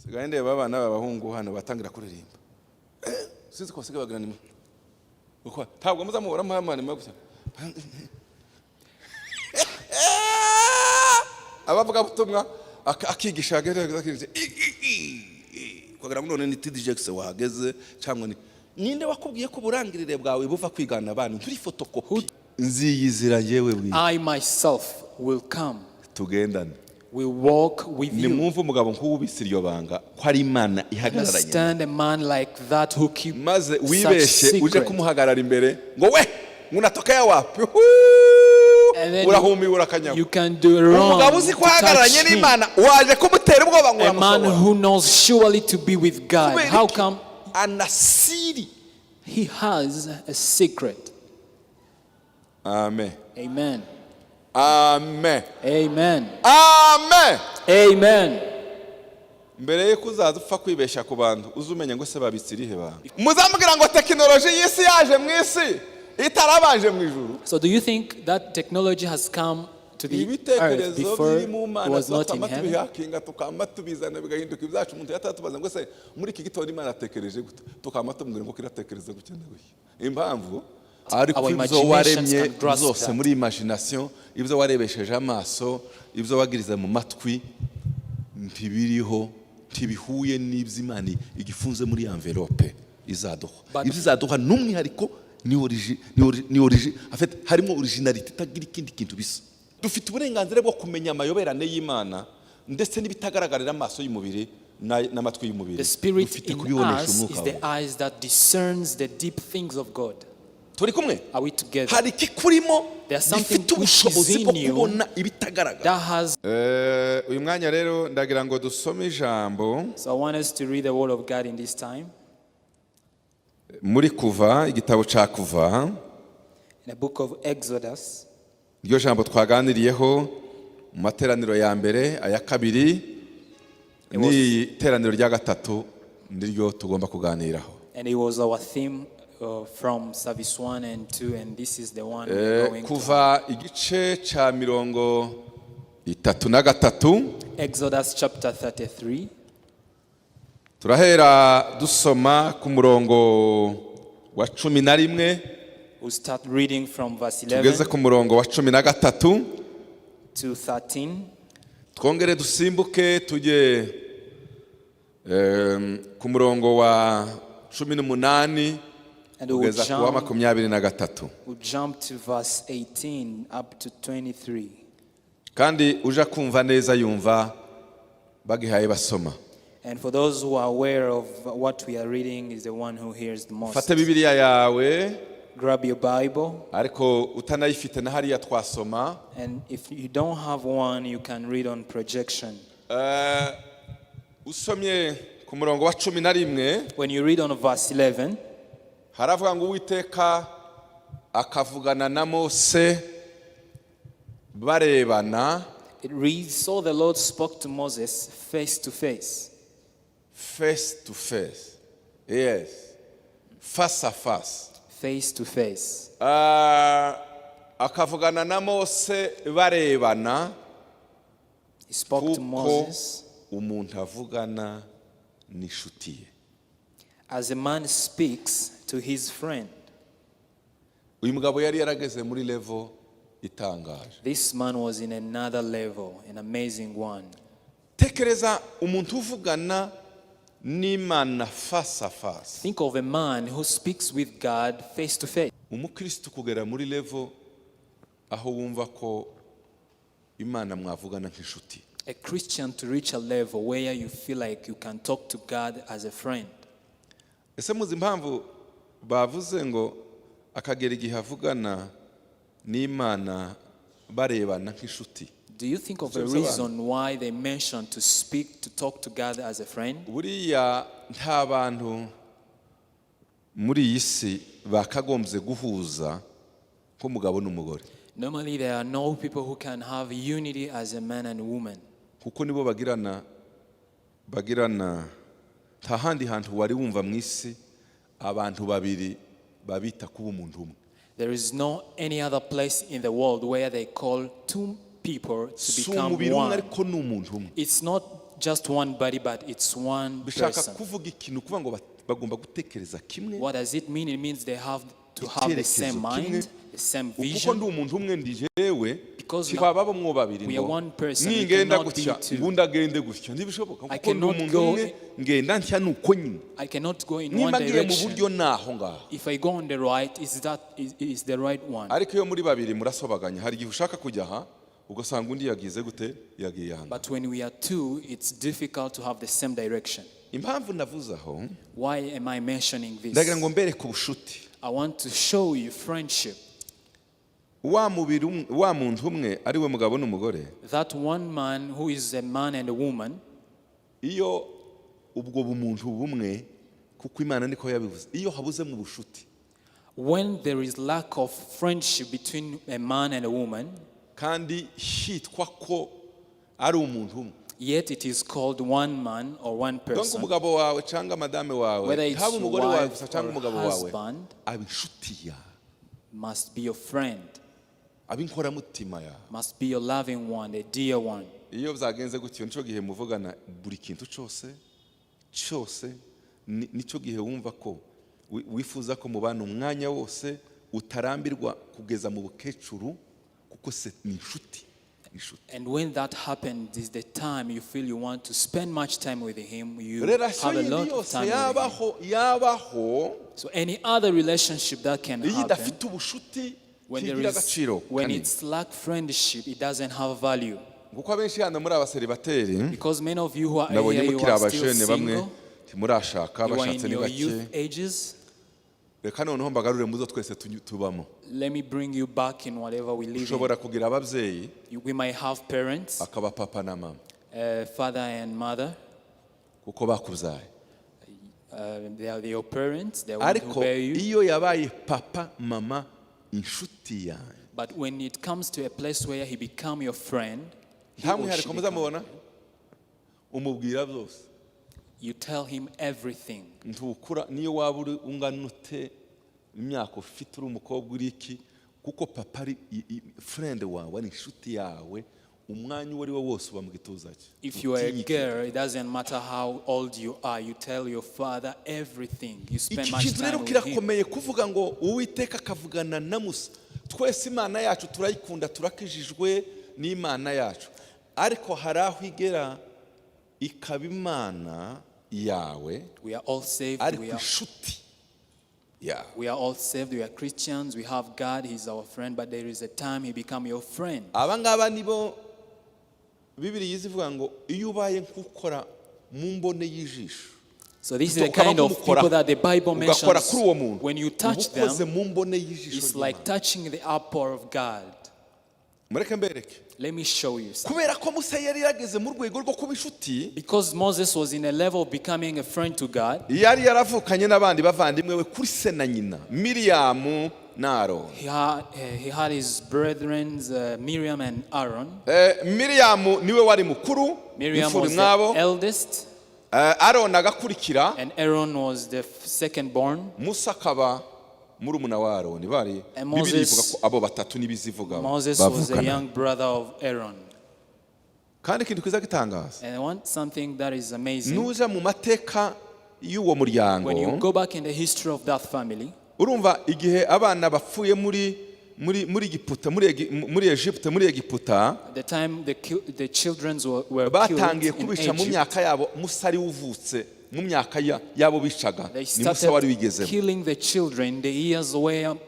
sigaye ndeba abana b'abahungu hano batangira kuririmba sinzi ko basigaye bagana uko ntabwo muzamubura muhamane gusa abavuga butumwa akigisha kugira ngo none ni TDJX wahageze cyangwa ninde wakubwiye ko burangirire bwawe buva kwigana abantu turi fotokopi nziyizira yewe bwi I myself will come tugendana will walk with you. Nimwumva umugabo nk'ubisiryo banga ko ari Imana ihagararanye. Understand a man like that who keep maze wibeshe uje kumuhagarara imbere ngo we unatokea wapi urahumi urakanyama. You can do wrong. Umugabo uzi ko ahagararanye n'Imana waje kumutera ubwoba ngo a man who knows surely to be with God. How come? Anasiri. He has a secret. Amen. Amen. Amen. Amen. Amen. Amen. Mbere ye kuzaza upfa kwibesha ku bantu uzumenya ngo se babisirihe ba. Muzambwira ngo technology y'isi yaje mu isi itarabanje mu ijuru. So do you think that technology has come to the earth before it was not in heaven? Tukama tubizana bigahinduka ibyacu umuntu yatatubaza ngo se muri iki gitondo Imana atekereje gute tukama tumubwira ngo kiratekereza gute n'uyu. Impamvu ariko ibyo waremye zose muri imagination ibyo warebesheje amaso ibyo wagiriza mu matwi ntibiriho ntibihuye n'iby'Imana igifunze muri envelope izaduha ibyo izaduha n'umwihariko ni origin afite harimo originality itagira ikindi kintu bisa dufite uburenganzira bwo kumenya amayoberane y'Imana ndetse n'ibitagaragarira amaso y'umubiri n'amatwi y'umubiri. The spirit in us is the eyes that discerns the deep things of God. Turi kumwe? Are we together? Hari kikurimo gifite ubushobozi bwo kubona ibitagaragara. Uyu mwanya rero ndagira ngo dusome ijambo. So I want us to read the word of God in this time. Muri Kuva, igitabo ca Kuva. In the book of Exodus. Iryo jambo twaganiriyeho mu materaniro ya mbere aya kabiri ni teraniro rya gatatu ndiryo tugomba kuganiraho. And it was our theme from service 1 and 2 and this is the one we're going Kuva igice ca 33. Exodus chapter 33. Turahera dusoma ku murongo wa 11. We'll start reading from verse 11 tugeze ku murongo wa 13 to 13. Twongere dusimbuke tujye ku murongo wa 18 kugeza ku wa 23. We'll jump to verse 18 up to 23. Kandi uja kumva neza yumva bagihaye basoma. And for those who are aware of what we are reading is the one who hears the most. Fate Bibiliya yawe. Grab your Bible. Ariko utanayifite na hariya twasoma. And if you don't have one, you can read on projection. Usomye ku murongo wa 11. When you read on verse 11, haravuga ngo Uwiteka akavugana na Mose barebana. It reads, so the Lord spoke to Moses face to face. Face to face. Yes. Face à face. Face to face. Akavugana na Mose barebana. He spoke to Moses. Umuntu avugana n'ishuti ye. As a man speaks to his friend. Uyu mugabo yari yarageze muri level itangaje. This man was in another level, an amazing one. Tekereza umuntu uvugana n'Imana face à face. Think of a man who speaks with God face to face. Umukristo kugera muri level aho wumva ko Imana mwavugana nk'inshuti. A Christian to reach a level where you feel like you can talk to God as a friend. Ese muzi impamvu bavuze ngo akagera igihe avugana n'Imana barebana nk'inshuti? Do you think of a reason why they mentioned to speak, to talk to God as a friend? Buriya nta bantu muri iyi si bakagombye guhuza nk'umugabo n'umugore. Normally there are no people who can have unity as a man and woman. Kuko nibo bagirana nta handi hantu wari wumva mu isi abantu babiri babita kuba umuntu umwe. There is no any other place in the world where they call two people to become one. It's not just one body, but it's one bishaka person. kuvuga ikintu kuvuga ngo bagomba gutekereza kimwe. What does it mean? It means they have to have the same mind, the same kuko vision. ndi umuntu umwe ndi jewe Because twababa mwo babiri we are ngo one person, we ningenda cannot be gutya two. ngunda gende gutya ntibishoboka I kuko ndi cannot umuntu go umwe ngenda ntya nuko nyine. I cannot go in one Niba ngiye mu direction. buryo naho ngaho. If I go on the right, is the right one. Ariko iyo muri babiri murasobaganya hari igihe ushaka kujya aha ugasanga undi yagize gute yagiye yanga. But when we are two, it's difficult to have the same direction. Impamvu navuze aho Why am I mentioning ndagira ngo this? mbereke ubushuti. I want to show you friendship. Wa muntu umwe ari we mugabo n'umugore. That one man who is a man and a woman, Iyo ubwo bumuntu bumwe kuko Imana niko yabivuze. Iyo habuze mu bushuti when there is lack of friendship between a man and a woman, kandi hitwa ko ari umuntu umwe. yet it is called one man or one Donc person, umugabo wawe cyangwa madame wawe whether it's haba umugore wawe wife gusa cyangwa or umugabo wawe husband, aba inshuti yawe, must be your friend, aba inkoramutima yawe. must be your loving one, a dear one. Iyo byagenze gutyo nico gihe muvugana buri kintu cyose nico gihe wumva ko wifuza ko mubana umwanya wose utarambirwa kugeza mu bukecuru kuko se ni inshuti. And when that happens is the time you feel you want to spend much time with him. You have Relation a yindi lot of yose time with him. yabaho So any other relationship that can iyo happen, idafite ubushuti kigira agaciro when kanini. it's lack friendship, it doesn't have value. Kuko abenshi hano muri abaseribateri Because many of you who are nabonye here, you mukiri are still abajene bamwe single, timurashaka you are bashatse in ni your bake. youth ages. Reka noneho mbagarure muzo twese tubamo. Let me bring you back in whatever we live in. Ushobora kugira ababyeyi We might have parents, akaba papa na mama father and mother. kuko bakuzaye. They are your parents, they want to Ariko bear you. iyo yabaye papa mama inshuti yawe But when it comes to a place where he become your friend, he nta or she mwihariko become- muzamubona umubwira byose. you tell him everything. Ntukura niyo waba uri ungana ute imyaka ufite uri umukobwa uri iki kuko papa ari friend wawe ari inshuti yawe umwanya uwo ari wo wose uba mu gituza cye. If you are a girl, it doesn't matter how old you are, you tell your father everything. You spend Iki much kintu rero time with him. kirakomeye kuvuga ngo Uwiteka akavugana na Musa. Twese Imana yacu turayikunda turakijijwe n'Imana yacu. Ariko hari aho igera ikaba Imana yawe We are all saved. ariko inshuti yawe. We are all saved. We are Christians. We have God. He's our friend. But there is a time he become your friend. Aba ngaba nibo Bibiliya izivuga ngo iyo ubaye nk'ukora mu mbone y'ijisho. So this is the kind of people that the Bible ugakora mentions. kuri uwo muntu When you touch ukoze them, mu mbone y'ijisho it's ry'Imana. like touching the apple of God. Mureke mbereke Let me show you something. kubera ko Musa yari yarageze mu rwego rwo kuba inshuti Because Moses was in a level of becoming a friend to God, yari yaravukanye n'abandi bavandimwe we kuri se na nyina Miriyamu na Aroni. he had his brethren, Miriam and Aaron. Miriyamu niwe wari mukuru Miriam imfura was mwabo, the eldest, Aroni agakurikira, and Aaron was the second born. Musa akaba murumuna wa Aroni. Bari And Bibiliya Moses- ivuga ko abo batatu nibizivuga Moses was the bavukana. young brother of Aaron. Kandi ikintu kiza gitangaza And I want something that is amazing. nuja mu mateka y'uwo muryango When you go back in the history of that family, urumva igihe abana bapfuye muri Egiputa muri Egypte muri Egiputa the time the children were killed batangiye in kubica mu Egypt, myaka yabo Musa ari uvutse mu myaka yabo bicaga they ni Musa wari started wigezemo. killing the children the years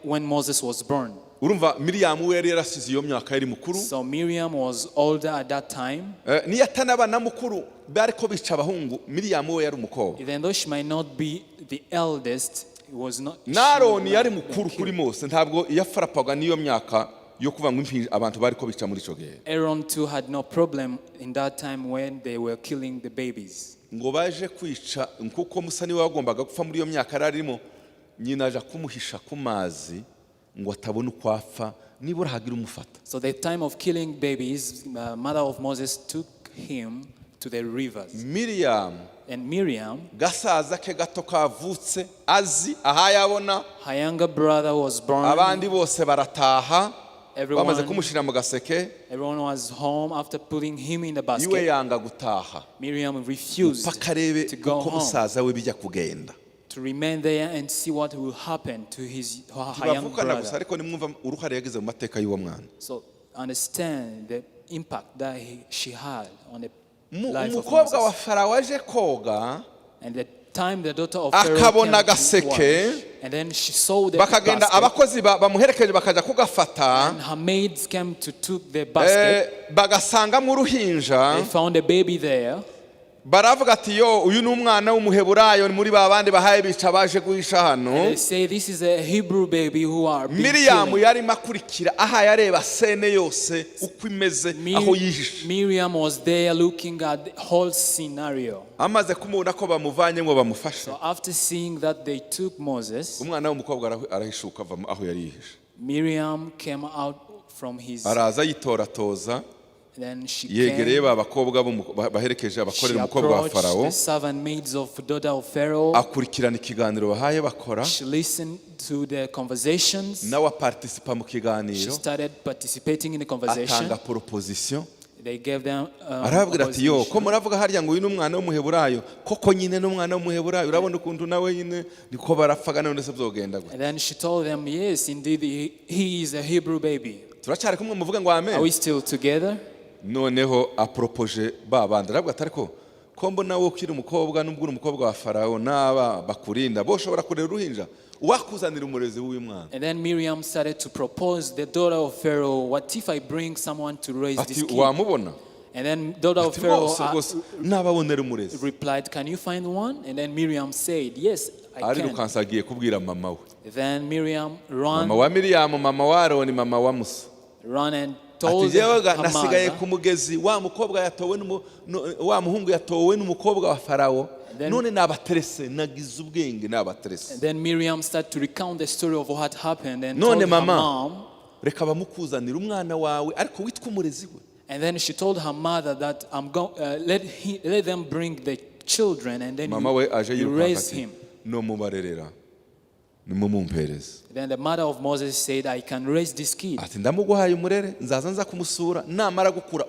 when Moses was born. Urumva Miriyamu we yari yarasize iyo myaka yari mukuru. So Miriam was older at that time. Niyo atanabana mukuru bariko bica abahungu Miriyamu we yari umukobwa. Even though she might not be the eldest, it was not. Na Aroni yari mukuru kuri Mose ntabwo yafarapaga niyo myaka yo kuva ngo abantu bariko bica muri ico gihe. Aaron too had no problem in that time when they were killing the babies. Ngo baje kwica kuko Musa niwe wagombaga gupfa muri iyo myaka yararimo nyina aja kumuhisha ku mazi ngo atabona uko apfa nibura hagira umufata. So the time of killing babies, mother of Moses took him to the rivers. Miriyamu And Miriam, gasaza ke gato kavutse azi ahayabona her younger brother, was born. abandi bose barataha bamaze kumushira mu gaseke everyone was home after putting him in the iwe basket. yanga gutaha Miriam refused pakarebe to go uko home, musaza we bijya kugenda to remain there and see what will happen to her young bavukana gusa brother. ariko nimwumva uruhare yagize mu mateka y'uwo mwana So understand the impact that she had on the life of umukobwa wa Moses. Farawo aje koga And the time the daughter of Pharaoh akabona came to wash, agaseke and then she saw the bakagenda basket, abakozi bamuherekeje bakaja kugafata and her maids came to took the basket. bagasangamo uruhinja They found a baby there. baravuga ati yo uyu ni umwana w'umuheburayo muri babandi bahaye bica baje guhisha hano. They say this is a Hebrew baby who are being Miriam killed. yari makurikira aha yareba sene yose uko imeze aho yihishe. Miriam was there looking at the whole scenario. Amaze kumubona ko bamuvanye ngo bamufashe. So after seeing that they took Moses, umwana w'umukobwa arahishuka ava aho yari yihishe. Miriam came out from his. Araza yitoratoza. Then she yegereye came. abakobwa baherekeje She abakorera umukobwa wa approached Farawo. the servant maids of the daughter of Pharaoh. Akurikirana ikiganiro bahaye bakora. She listened to the conversations. Nawe participa mu She kiganiro. started participating in the conversation. Atanga proposition. They gave them arabwira ati yo ko muravuga harya ngo uyu n'umwana w'umuheburayo koko nyine n'umwana w'umuheburayo urabona ukuntu nawe nyine niko barapfaga none se byogenda gute. And then she told them, yes, indeed, he is a Hebrew baby. Turacyari kumwe muvuga ngo amen. Are we still together? Noneho apropoje babandi arabwira ati ariko ko mbona wowe ukiri umukobwa n'ubwo uri umukobwa wa Farawo n'aba bakurinda bo ushobora kurera uruhinja wakuzanira umurezi w'uyu mwana. And then Miriam started to propose the daughter of Pharaoh, what if I bring someone to raise this Ati kid? wamubona. And then daughter of Ati Pharaoh bose n'ababonera umurezi. replied, can you find one? And then Miriam said, yes, I Ari can. rukansa agiye kubwira mama we. Then Miriam Mama wa Miriam, mama wa Aroni, mama wa Musa. ran and Ati told her jewe nasigaye mother. ku mugezi wa mukobwa yatowe wa muhungu yatowe n'umukobwa wa Farawo. None nabaterese nagize ubwenge nabaterese. And then Miriam started to recount the story of what happened and None told her mama mom. reka bamukuzanira umwana wawe ariko witwa umurezi we. And then she told her mother that let them bring the children and then Mama we aje you raise him. No mubarerera. Nimumumpereze. Then the mother of Moses said, I can raise this kid. Ati ndamuguhaye umurere nzaza nza kumusura namara gukura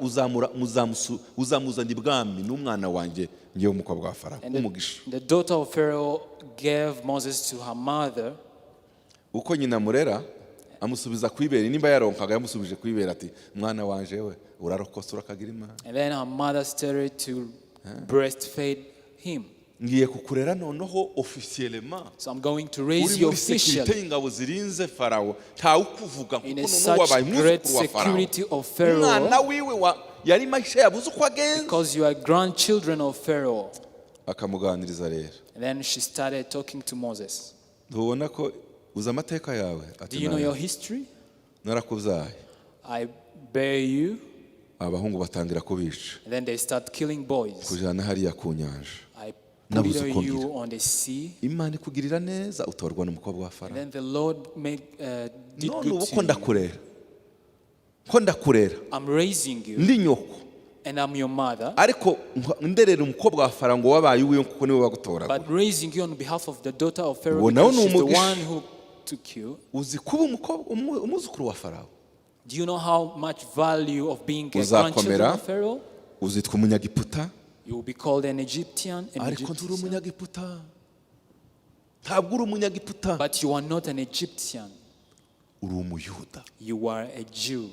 uzamuzana ibwami n'umwana wanjye ngiye umukobwa wa Farawo umugisha. The daughter of Pharaoh gave Moses to her mother. Uko nyina murera amusubiza kwibera nimba yaronkaga yamusubije kwibera ati mwana wanje we urarokosura kagira Imana. And then her mother started to breastfeed him. Ngiye kukurera noneho officiellement. So I'm going to raise you officially ingabo zirinze Farawo nta ukuvuga in kuko such wabaye great umuzukuru wa Farawo. security of Pharaoh Mwana wiwe yari maisha yabuze uko agenza. because you are grandchildren of Pharaoh. Akamuganiriza rero. And then she started talking to Moses. Ubona ko uza amateka yawe. Do you know your history? Narakubyaye. I bear you. Abahungu batangira kubica. And then they start killing boys. Kujana hariya ku nyanja. I put you on the sea. Imana ikugirira neza utorwa n'umukobwa wa Farawo. And then the Lord did good to Ko ndakurera. Ko ndakurera. I'm raising you. Ndi nyoko. And I'm your mother. Ariko nderera umukobwa wa Farawo ngo wabaye uwe kuko niwe wagutora. But raising you on behalf of the daughter of Pharaoh because she's the one who took you. Uzi kuba umuzukuru wa Farawo. Do you know how much value of being a grandchildren of Pharaoh? Uzitwa umunyagiputa. You will be called an Egyptian. Ariko nturi umunyagiputa. Ntabwo uri umunyagiputa. But you are not an Egyptian. Uri umuyuda. You are a Jew.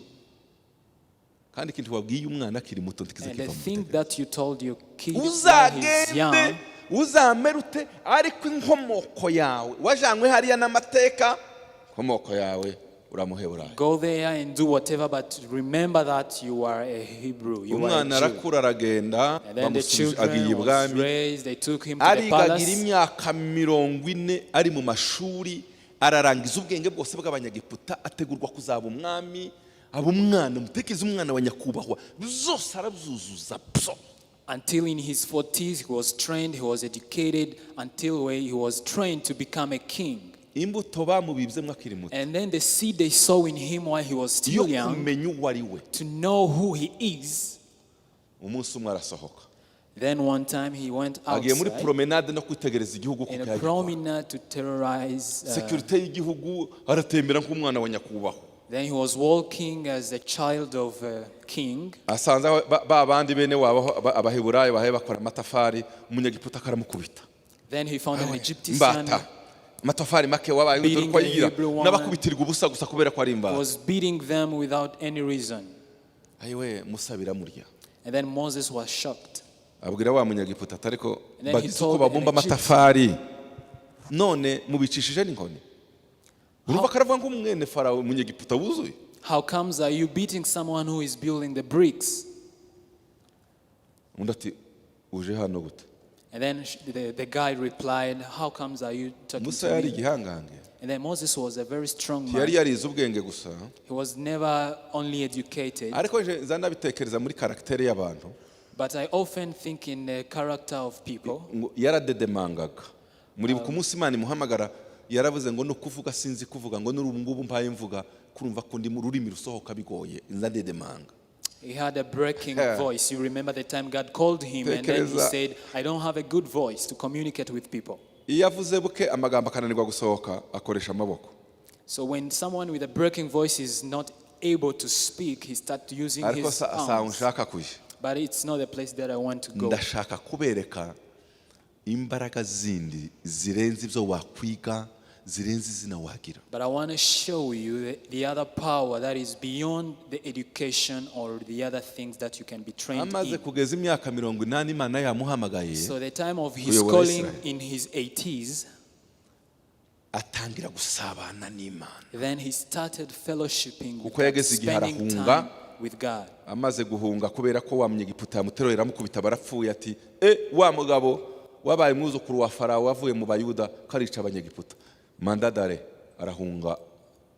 Kandi ikintu wabwiye umwana akiri muto And ntikiza the kiva thing mu that you told your kid while he's young, uzamerute ariko inkomoko yawe wajanywe hariya n'amateka inkomoko yawe uramuheburayo. go there and do whatever, but remember that you are a Hebrew. You are umwana a Jew. arakura aragenda And then the agiye children was ibwami raised, they took him to the arigagira palace. imyaka 40 ari mu mashuri ararangiza ubwenge bwose bw'abanyagiputa ategurwa kuzaba umwami aba umwana mutekeze umwana wa nyakubahwa zose arazuzuza pso. Until in his 40s, he was trained, he was educated, until he was trained to become a king. Imbuto bamubibzemo akiri muto. And then the seed they saw in him while he was still young, kumenya uwo ari we. to know who he is. Umunsi umwe arasohoka. Then one time he went agiye muri outside promenade no kwitegereza igihugu in kuko a promenade to terrorize security y'igihugu aratembera nk'umwana wa nyakubahwa. Then he was walking as a child of a king. asanze ba bandi bene wabo abaheburayo bahe bakora amatafari umunyegiputa akaramukubita. Then he found an Egyptian Mbata amatafari make wabaye beating uko the yigira Hebrew woman. n'abakubitirwa ubusa gusa kubera ko ari He imbata. was beating them without any reason. Ayiwe musabira murya. And then Moses was shocked. Abwira wa munyegiputa atariko And then he bagize told uko babumba an Egyptian. amatafari none mubicishije n'inkoni. Urumva karavuga ngo umwene Farawo munyegiputa wuzuye. How comes are you beating someone who is building the bricks? Undi ati uje hano gute? And then the guy replied, how comes are you talking Musa to yari me? igihangange. And then Moses was a very strong Yari man. yarize ubwenge gusa. He was never only educated, Ariko nje nzanabitekereza muri karaktere y'abantu. but I often think in the character of people. Yaradedemangaga. Muri ku munsi Imana imuhamagara yaravuze ngo no kuvuga sinzi kuvuga ngo n'ubu ngubu mpaye mvuga kurumva ko ndi mu rurimi rusohoka bigoye nzadedemanga. He had a breaking voice. You remember the time God called him and then he said, I don't have a good voice to communicate with people. Iyo avuze buke amagambo akananirwa gusohoka akoresha amaboko. So when someone with a breaking voice is not able to speak, he starts using Ariko his sa arms. unshaka kuye. But it's not the place that I want to go. Ndashaka kubereka imbaraga zindi zirenze ibyo wakwiga zirenze izina wagira. But I want to show you the other power that is beyond the education or the other things that you can be trained Amaze in. kugeza imyaka 80 Imana yamuhamagaye So the time of his uyobora calling Israel. in his 80s, atangira gusabana n'Imana. then he started fellowshipping with Kuko God, yageze igihe spending arahunga. time with God. Amaze guhunga kubera ko wa munyegiputa yamuterera amukubita barapfuye ati wa mugabo wabaye mwuzukuru wa Farawo wavuye mu Bayuda karica abanyegiputa. Mandadare arahunga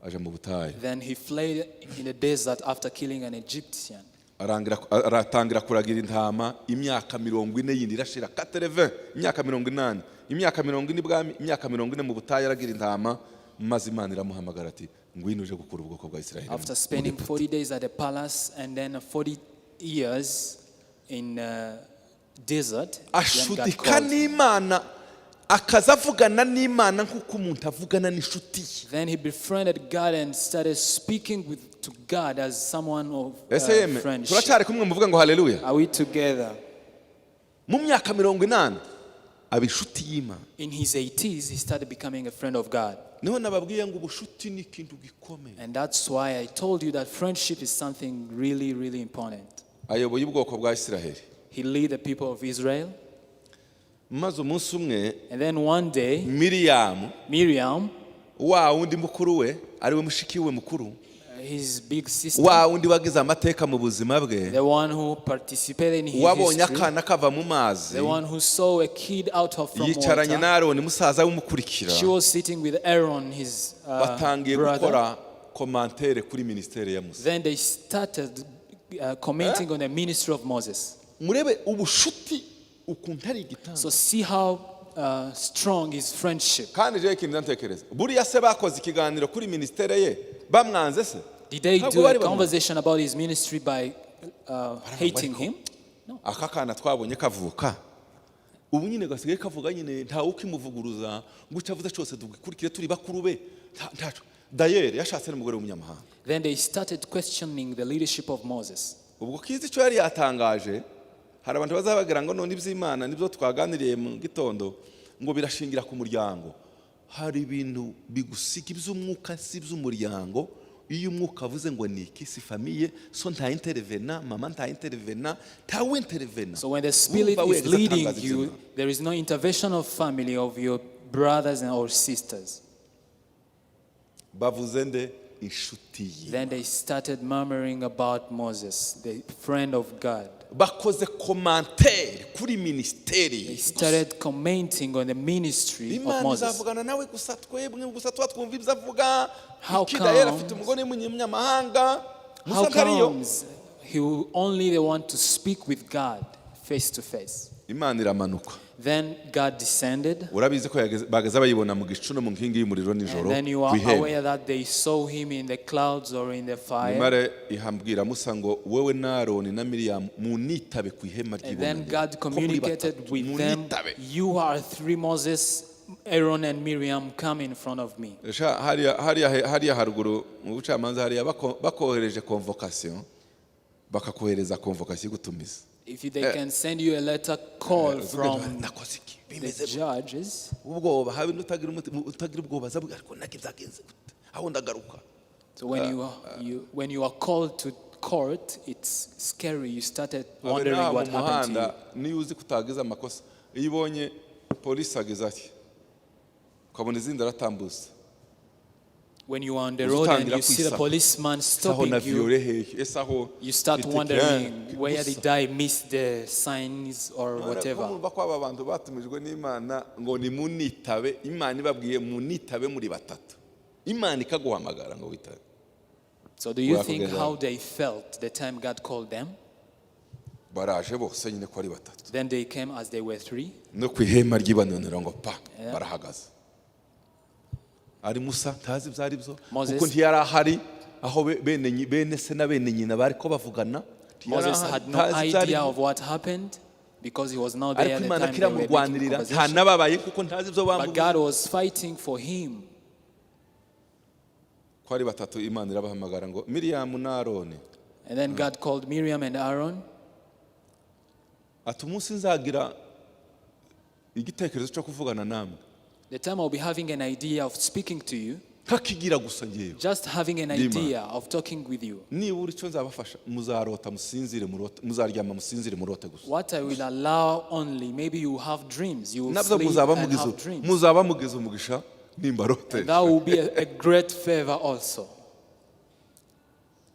aje mu butayu. Then he fled in the desert after killing an Egyptian. Aratangira kuragira intama imyaka 40 yindi irashira 80 imyaka 80 imyaka 40 bwami imyaka 40 mu butayu aragira intama maze Imana iramuhamagara ati ngwino uje gukura ubwoko bwa Israeli. After spending 40 days at the palace and then 40 years in desert, then God ashudika called him. n'Imana akazavugana n'Imana nk'uko umuntu avugana n'inshuti ye. Then he befriended God and started speaking to God as someone of Ese yeme friendship. turacyari kumwe muvuga ngo haleluya. Are we together? Mu myaka 80 aba inshuti y'Imana. In his 80s, he started becoming a friend of God. Niho nababwiye ngo ubushuti ni ikintu gikomeye. And that's why I told you that friendship is something really, really important. Ayoboye ubwoko bwa Israeli. He led the people of Israel. Maze umunsi umwe And then one day, Miriam, wa wundi mukuru we ari we mushiki we mukuru, his big sister, wa wundi wagize amateka mu buzima bwe, the one who participated in his wabonye history, akana kava mu mazi, the one who saw a kid out of from yicaranye water. na Aroni musaza w'umukurikira, She was sitting with Aaron, his batangiye brother. gukora komantere kuri ministeri ya Musa. Then they started commenting on the ministry of Moses. Murebe ubushuti ukuntu ari igitanda. So see how strong his friendship. Kandi je ikintu ntekereza buriya se bakoze ikiganiro kuri ministeri ye bamwanze se. Did they do a conversation about his ministry by hating him? No. Aka kana twabonye kavuka ubu nyine gasigaye kavuga nyine nta ukimuvuguruza ngo cyavuze cyose dukurikire turi bakuru be ntaco. D'ailleurs yashatse n'umugore w'umunyamahanga. Then they started questioning the leadership of Moses. Ubwo kizi cyo yari yatangaje hari abantu bazabagira ngo none iby'Imana nibyo twaganiriye mu gitondo ngo birashingira ku muryango. Hari ibintu bigusiga iby'umwuka si iby'umuryango. Iyo umwuka avuze ngo ni iki si famille so nta intervena mama nta intervena nta wintervena. So when the Spirit is leading you, there is no intervention of family, of your brothers and or sisters. Bavuze nde inshuti ye. Then they started murmuring about Moses, the friend of God. Bakoze commentaire kuri ministeri. They started commenting on the ministry of Imana Moses. izavugana nawe gusa twebwe gusa twumva ibyo avuga. How Ikidayera afite umugore w'umunyamahanga. How comes he will only want to speak with God face to face? Imana iramanuka. Then God descended. Urabizi ko bageze bayibona mu gicu no mu nkingi y'umuriro nijoro. And then you are aware that they saw him in the clouds or in the fire. Imana ihambwira Musa ngo wewe na Aroni na Miriam munitabe ku ihema ry'ibonaniro. And then God communicated with them. You are three Moses, Aaron and Miriam come in front of me. hariya haruguru mu bucamanza hariya bakohereje convocation bakakohereza convocation gutumiza. If they can send you a letter call from the judges, ubwoba habe utagira ubwoba zabwo ariko nakibyagenze aho ndagaruka. So when you are called to court, it's scary. You started wondering what happened to you. Niyo uzi kutagiza amakosa iyo ibonye polisi ageze ati ukabona izindi aratambuza. When you are on the road and you see the policeman stopping you, you start wondering, where did I miss the signs or whatever? Kumva ko aba bantu batumijwe n'Imana ngo nimunitabe, Imana ibabwiye munitabe muri batatu. Imana ikaguhamagara ngo witabe. So do you think how they felt the time God called them? Baraje bose nyine ko ari batatu. Then they came as they were 3. No kwihema ry'ibanonera ngo pa barahagaze. Ari Musa tazi byari byo kuko ntiyari ahari aho bene se na bene nyina bari ko bavugana. Moses had no idea of what happened because he was not there at the time they were making conversation. But God was fighting for him. Kwari batatu Imana irabahamagara ngo Miriam na Aaron. And then God called Miriam and Aaron. Ati umunsi nzagira igitekerezo cyo kuvugana namwe. The time I'll be having an idea of speaking to you, kakigira gusa ngiye. Just having an idea of talking with you. Ni uri cyo nzabafasha muzarota musinzire murote muzaryama musinzire murote gusa. What I will allow only, maybe you have dreams, you will nabyo sleep and have dreams. Muzaba mugize umugisha nimbarote. That will be a great favor also.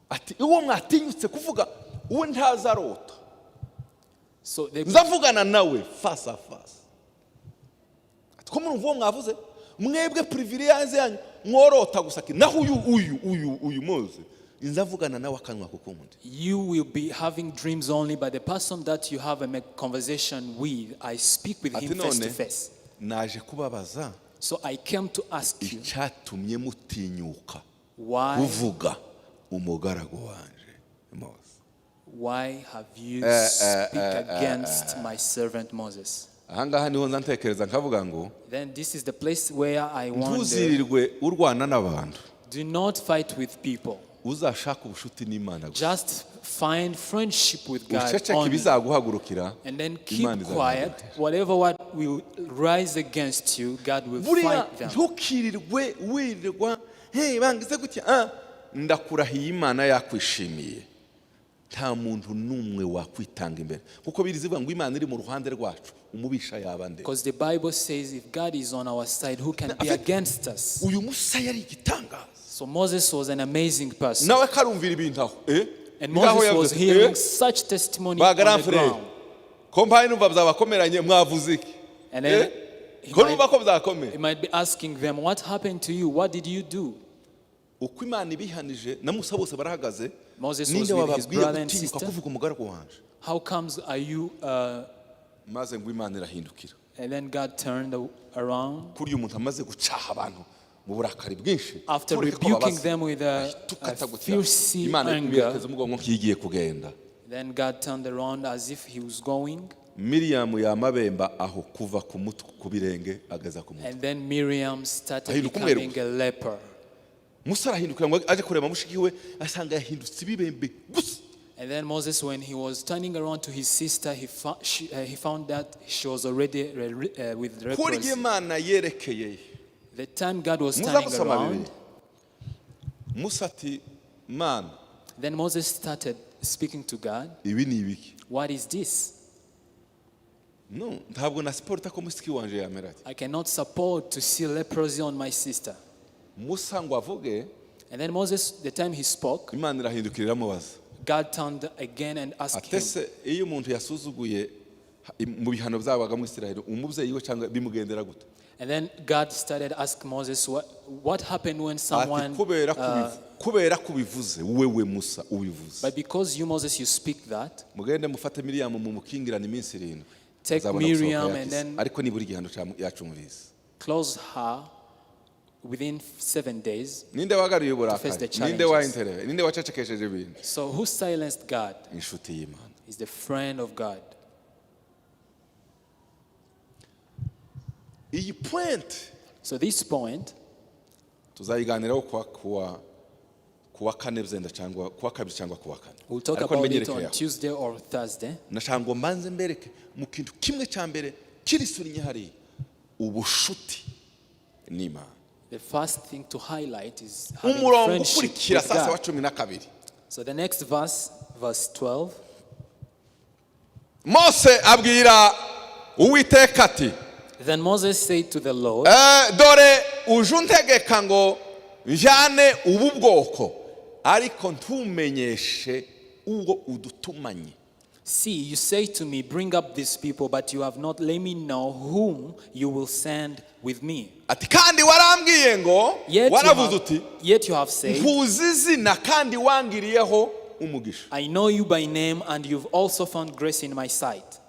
Ati uwo mwatinyutse kuvuga uwo ntazarota. So they nzavugana nawe face à face. Ko murumva mwavuze mwebwe privilege yanyu mworota gusaki naho uyu Mose nzavugana nawe akanwa kukundi. You will be having dreams only, but the person that you have a conversation with, I speak with him face to face. Naje kubabaza. So I came to ask you, icyatumye mutinyuka why umugaragu wanje Mose. Why have you speak against my servant Moses? Ahangaha niho nzantekereza nkavuga ngo then this is the place where I wonder, ntuzirirwe urwana n'abantu. Do not fight with people. Uzashaka ubushuti n'Imana. Just find friendship with God only. And then keep quiet. Whatever what will rise against you, God will fight them. Ntukirirwe wirirwa hey bangize gutya ndakurahiye Imana yakwishimiye. Nta muntu numwe wakwitanga imbere kuko birizivuga ngo Imana iri mu ruhande rwacu umubisha yabande. Because the Bible says if God is on our side, who can be against us? Uyu Musa yari igitanga. So Moses was an amazing person. Nawe karumvira ibintu aho and Moses was hearing such testimony on the ground. Kompa numva byabakomeranye mwavuze iki? And then he might be asking them, what happened to you? What did you do? Uko Imana ibihanije na Musa bose barahagaze. Moses was with his brother and sister. How comes are you maze ngo Imana irahindukira. And then God turned around. Kuri uyu muntu amaze gucaha abantu mu burakari bwinshi. After rebuking them with a fierce anger, then God turned around as if he was going. Miriam yamabemba aho kuva ku mutwe ku birenge agaza ku mutwe. And then Miriam started becoming a leper. Musa arahindukira ngo aje kureba mushiki we asanga yahindutse ibibembe gusa. And then Moses, when he was turning around to his sister, he found that she was already with leprosy. The time God was turning around, then Moses started speaking to God. What is this? No, I cannot support to see leprosy on my sister. And then Moses, the time he spoke, God turned again and asked him. And then God started asking Moses, what happened when someone... But because you, Moses, you speak that, take Miriam and then close her within 7 days to face the challenges. So who silenced God? Is the friend of God. iyi point So this point, tuzayiganiraho kuwa kane byenda cyangwa kuwa kabiri cyangwa kuwa kane. we'll talk Ariko about it nimenyereke on yaho. Tuesday or Thursday. Nashaka ngo mbanze mbereke mu kintu kimwe cya mbere kirisuriye hari ubushuti n'Imana. The first thing to highlight is having Umurongo friendship ukurikira with sasa wa God. 12. So the next verse, verse 12. Mose abwira Uwiteka ati, Then Moses said to the Lord, dore uje untegeka ngo njyane ubu bwoko ariko ntumenyeshe uwo udutumanye. see, you say to me, bring up these people, but you have not let me know whom you will send with me. Ati kandi warambwiye ngo waravuze uti Yet you have said, nkuzi izina kandi wangiriyeho umugisha. I know you by name, and you've also found grace in my sight.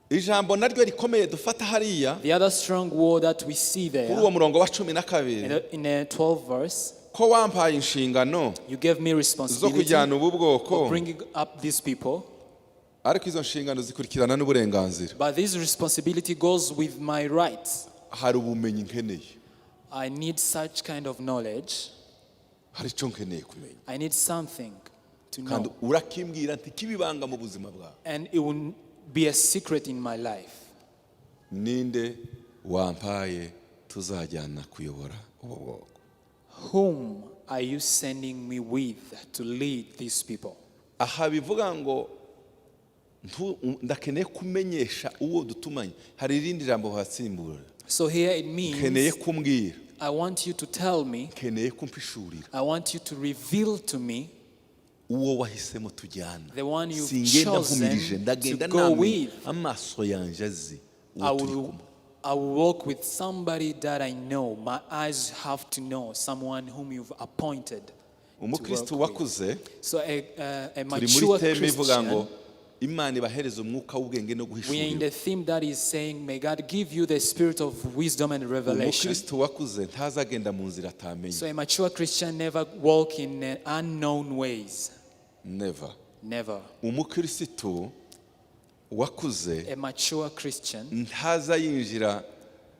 Ijambo naryo rikomeye dufata hariya The other strong word that we see kuri there uwo murongo wa 12 in the 12th verse, ko wampaye inshingano you gave me zo responsibility kujyana ubu bwoko, of bringing up these people, ariko izo nshingano zikurikirana n'uburenganzira. but this responsibility goes with my rights. Hari ubumenyi nkeneye, I need such kind of knowledge. hari icyo nkeneye kumenya, I need something to kandi know, urakimbwira nti kibibanga mu buzima bwawe. and it will be a secret in my life. Ninde wampaye tuzajyana kuyobora ubu bwoko? Whom are you sending me with to lead these people? Aha bivuga ngo ndakeneye kumenyesha uwo dutumanye. Hari irindi jambo hasimbura, So here it nkeneye means kumbwira, I want you to tell me, nkeneye kumpishurira I want you to reveal to me uwo wahisemo tujyana. the one you've Singenda nkumirije, chosen ndagenda to go namwe with. amaso yanjye azi uwo I turi will, kumwe. I will walk with somebody that I know. My eyes have to know someone whom you've appointed. Umukristo wakuze So a turi muri mature teme ivuga ngo Christian, Imana ibahereze umwuka w'ubwenge no we are in guhishurira. the theme that is saying, may God give you the spirit of wisdom and revelation. Umukristo wakuze ntazagenda mu nzira atamenye. So a mature Christian never walk in unknown ways. Never. Never. Umukristo wakuze A mature Christian ntaza yinjira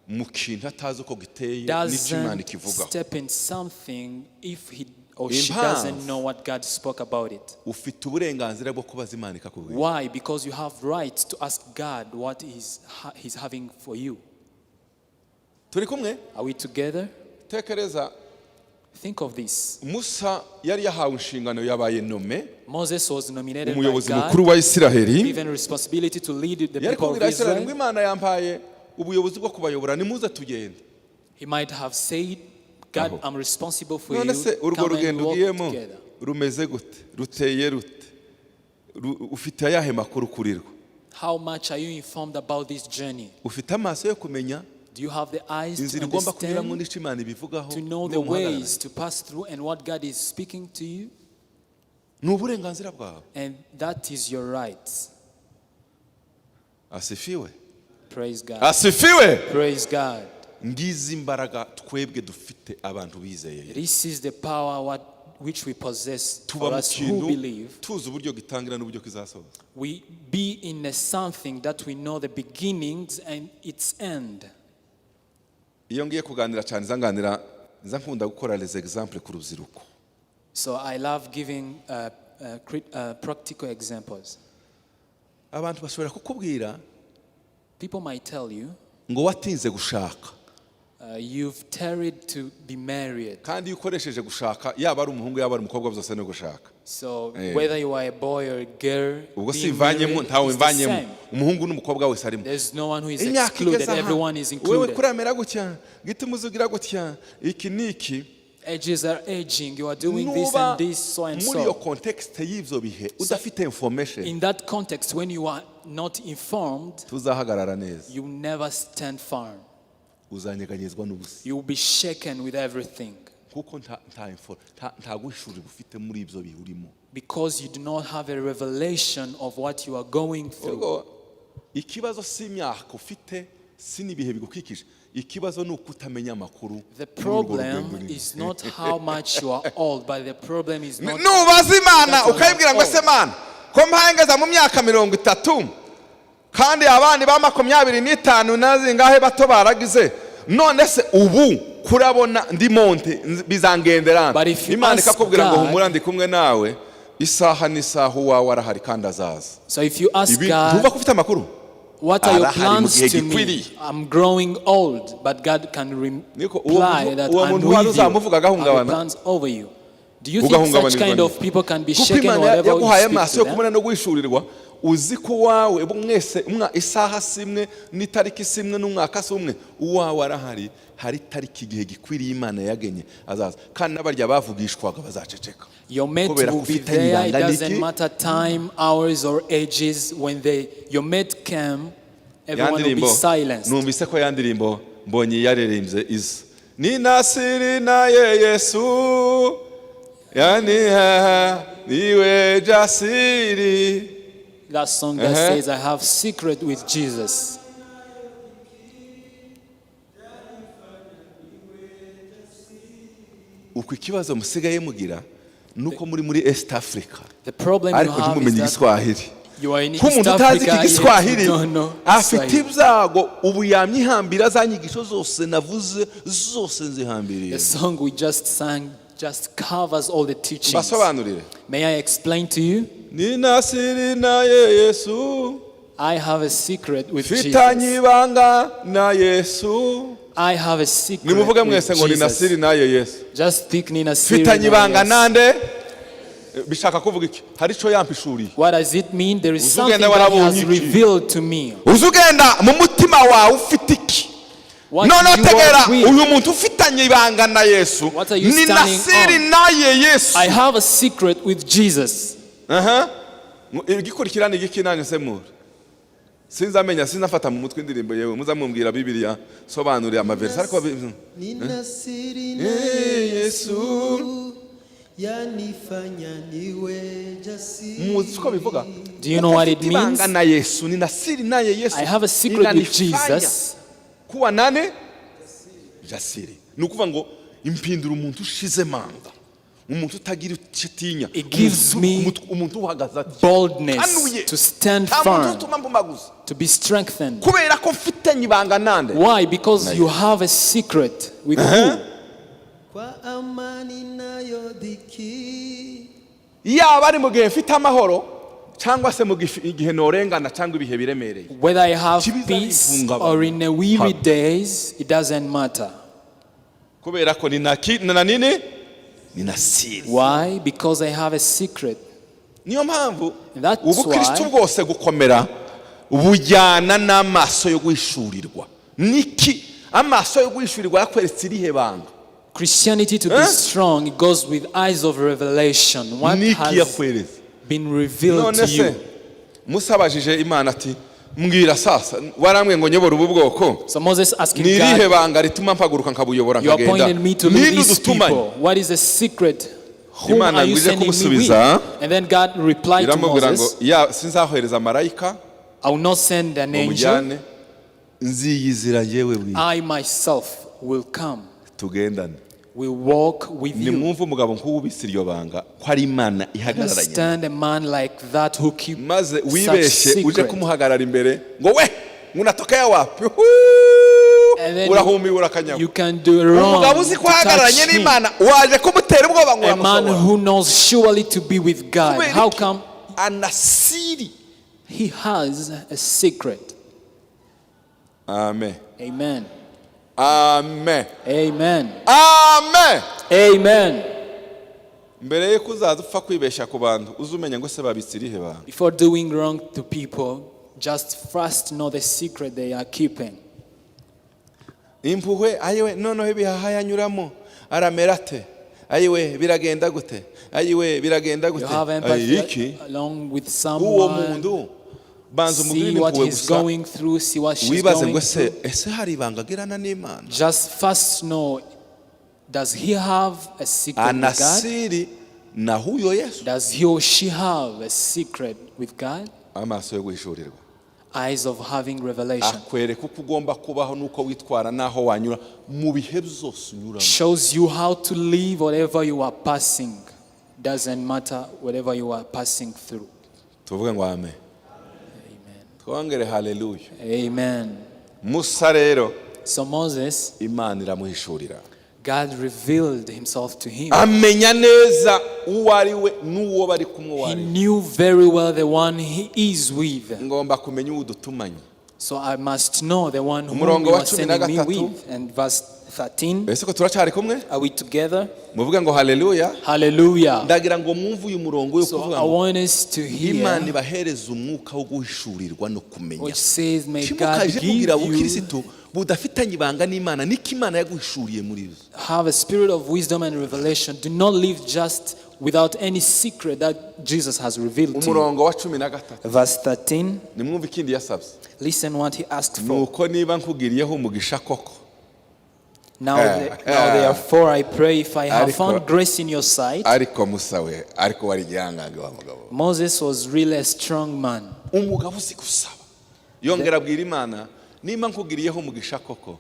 mu kintu atazi uko giteye n'icyo Imana doesn't ikivugaho. step in something if he or she Impamvu. doesn't know what God spoke about it. Ufite uburenganzira bwo kubaza Imana ikakubwira. Why? Because you have rights to ask God what he's having for you. Turi kumwe? Are we together? Tekereza, Think of this. Musa yari yahawe inshingano, yabaye nome Moses was nominated by umuyobozi God, mukuru wa Isiraheli. given responsibility to lead the Yari people of kubwira Isiraheli ngo Israel. Imana yampaye ubuyobozi bwo kubayobora, nimuze tugende. He might have said, God, Aho. I'm responsible for None you. se urwo Come and rugendo walk ugiyemo together. rumeze gute, ruteye rute, ufite ayahe makuru kuri rwo? How much are you informed about this journey? Ufite amaso yo kumenya Do you have the eyes to inzira ugomba kunyuramo understand, n'icyo Imana ibivugaho? to know the ways to pass through and what God is speaking to you? Ni uburenganzira bwawe. And that is your right. Asifiwe, Praise God. asifiwe. Praise God. Ngizi imbaraga twebwe dufite abantu bizeye. This is the power which we possess Tuba for mu us who kintu believe. tuzi uburyo gitangira n'uburyo kizasoza. We be in something that we know the beginnings and its end. Iyo ngiye kuganira cyane nza nkunda gukora les exemples ku rubyiruko. So I love giving practical examples. Abantu bashobora kukubwira People might tell you, ngo watinze gushaka, you've tarried to be married. kandi iyo ukoresheje gushaka yaba ari umuhungu yaba ari umukobwa byose no gushaka. So whether you are a boy or a girl, Ubwo being sivanyemo married ntawe is the mvanyemo, same. umuhungu n'umukobwa wese arimo. There's no one who is Imyaka excluded. igeze aha, Everyone is wewe included. kuramera gutya, gituma uzugira gutya, iki niki. Ages are aging. You are doing this Nuba and this, so and muri iyo so. context y'ivyo bihe udafite information, In that context, when you are not informed, tuzahagarara neza, you never stand firm. uzanyeganyezwa n'ubusa. You will be shaken with everything Kuko nta guhishurira ufite muri ibyo bihe urimo. because you do not have a revelation of what you are going through. Ubwo ikibazo si imyaka ufite, si n'ibihe bigukikije, ikibazo ni ukutamenya amakuru. The problem is not how much you are old, but the problem is not. Nubaza Imana that you are ukayibwira ngo old. se Mana ko mpangeza mu myaka 30 kandi abandi ba 25 nazingahe bato baragize none se ubu kurabona ndi monte bizangenderana Imana ikakubwira ngo humura ndi kumwe nawe isaha n'isaha wawe arahari kandi azaza. So if you ask God, tuva kufite amakuru, what are your plans to me? I'm growing old, but God can reply that I'm with you. I have plans over you. Do you think such kind of people can be shaken or whatever you speak to them? Uzi ko wawe mwese isaha simwe n'itariki simwe n'umwaka simwe uwawe arahari, hari tariki igihe gikwiriye Imana yagenye azaza kandi n'abarya bavugishwaga bazaceceka. Your mate will be there. It doesn't matter time, hours or ages. When your mate came, everyone will be silenced. Numvise ko yandirimbo mbonye yaririmbye izi ni nasiri na Yesu yani niwe jasiri. That song that says, I have secret with Jesus. Uko ikibazo musigaye mugira nuko muri East Africa. The problem you have is that you are in East Africa, you don't know afite ibyago ubu yamyihambira zanyigisho zose navuze zose nzihambiriye. The song we just sang just covers all the teachings. Basobanurire. May I explain to you? Ni nasiri na Yesu. I have a secret with Jesus. Fitanye ibanga na Yesu. I have a secret nimuvuge with mwese ngo ni nasiri na Yesu. Just think ni nasiri. Fitanye ibanga nande bishaka kuvuga iki? Hari cyo yampishuriye. What does it mean? There is something that he has revealed to me. Uzugenda mu mutima wawe ufite iki? None tegera uyu muntu ufitanye ibanga na Yesu ni nasiri na Yesu. I have a secret with Jesus. Igikurikirana igikinanye semura sinzamenya sinafata mu mutwe indirimbo yewe muzamumbwira Bibiliya sobanurira amaverse ariko ni nasiri na Yesu yanifanya niwe jasiri. Muzi ko bivuga? Do you know what it means? Ibanga na Yesu ni nasiri na Yesu. I have a secret with Jesus. Kuwa nane jasiri nukuvuga ngo impindura umuntu ushize manda, umuntu utagira ikitinya. It gives me boldness to stand firm, to be strengthened. Why? Because you have a secret with who? Whether I have peace or in a weary days, it doesn't matter. Why? Because I have a secret. That's ubukristo bwose gukomera bujyana n'amaso yo guhishurirwa. Niki amaso yo guhishurirwa yakweretse irihe banga? Christianity to be strong, it goes with eyes of revelation. What has been revealed to you? Musabajije Imana ati mbwira sasa waramwe ngo nyobora ubu bwoko. So Moses asking God, nirihe banga rituma mpaguruka nkabuyobora nkagenda? You appointed me to lead these people. What is the secret? Whom are you sending me with? And then God replied to Moses, I will not send an angel. I myself will come. Will walk with you. Understand a man like that who keeps such secret. And then you can do wrong to touch him. A man who knows surely to be with God. How come? He has a secret. Amen. Amen. Amen. Amen. Amen. Amen. Before doing wrong to people, just first know the secret they are keeping. Impuhwe ayiwe noneho ibihaha yanyuramo aramerate ayiwe biragenda gute ayiwe biragenda gute. You have empathy along with someone. See what he's going through, see what she's going through. Just first know, does he have a secret with God? Does he or she have a secret with God? Eyes of having revelation. Shows you how to live whatever you are passing. Doesn't matter whatever you are passing through. Amen. twongere haleluya. Amen. Musa rero So Moses, Imana iramuhishurira, God revealed himself to him. amenya neza uwo ari we n'uwo bari kumwe He wari. knew very well the one he is with. Ngomba kumenya uwo dutumanye. So I must know the one whom Umurongo you wa are sending me 13. with. And verse 13, Ese ko turacyari kumwe? are we together? Muvuge ngo haleluya. Hallelujah. Ndagira ngo mwumve uyu murongo yo So kuvuga I ngo want us to Imana hear ibahereza umwuka wo guhishurirwa no kumenya. which says, may God Kimukaje give kugira you, ubukristo budafitanye ibanga n'Imana, niko Imana yaguhishuriye muri byo. have a spirit of wisdom and revelation. Do not live just without any secret that Jesus has revealed to you. Umurongo wa 13. Verse 13, Nimwumve ikindi yasabye. listen what he asked for. Nuko niba nkugiriyeho umugisha koko. Now therefore I pray, if I have found grace in your sight. Ariko Musa we, ariko wari gihangange wa mugabo. Moses was really a strong man. Umugabo uzi gusaba. Yongera abwira Imana, niba nkugiriyeho umugisha koko,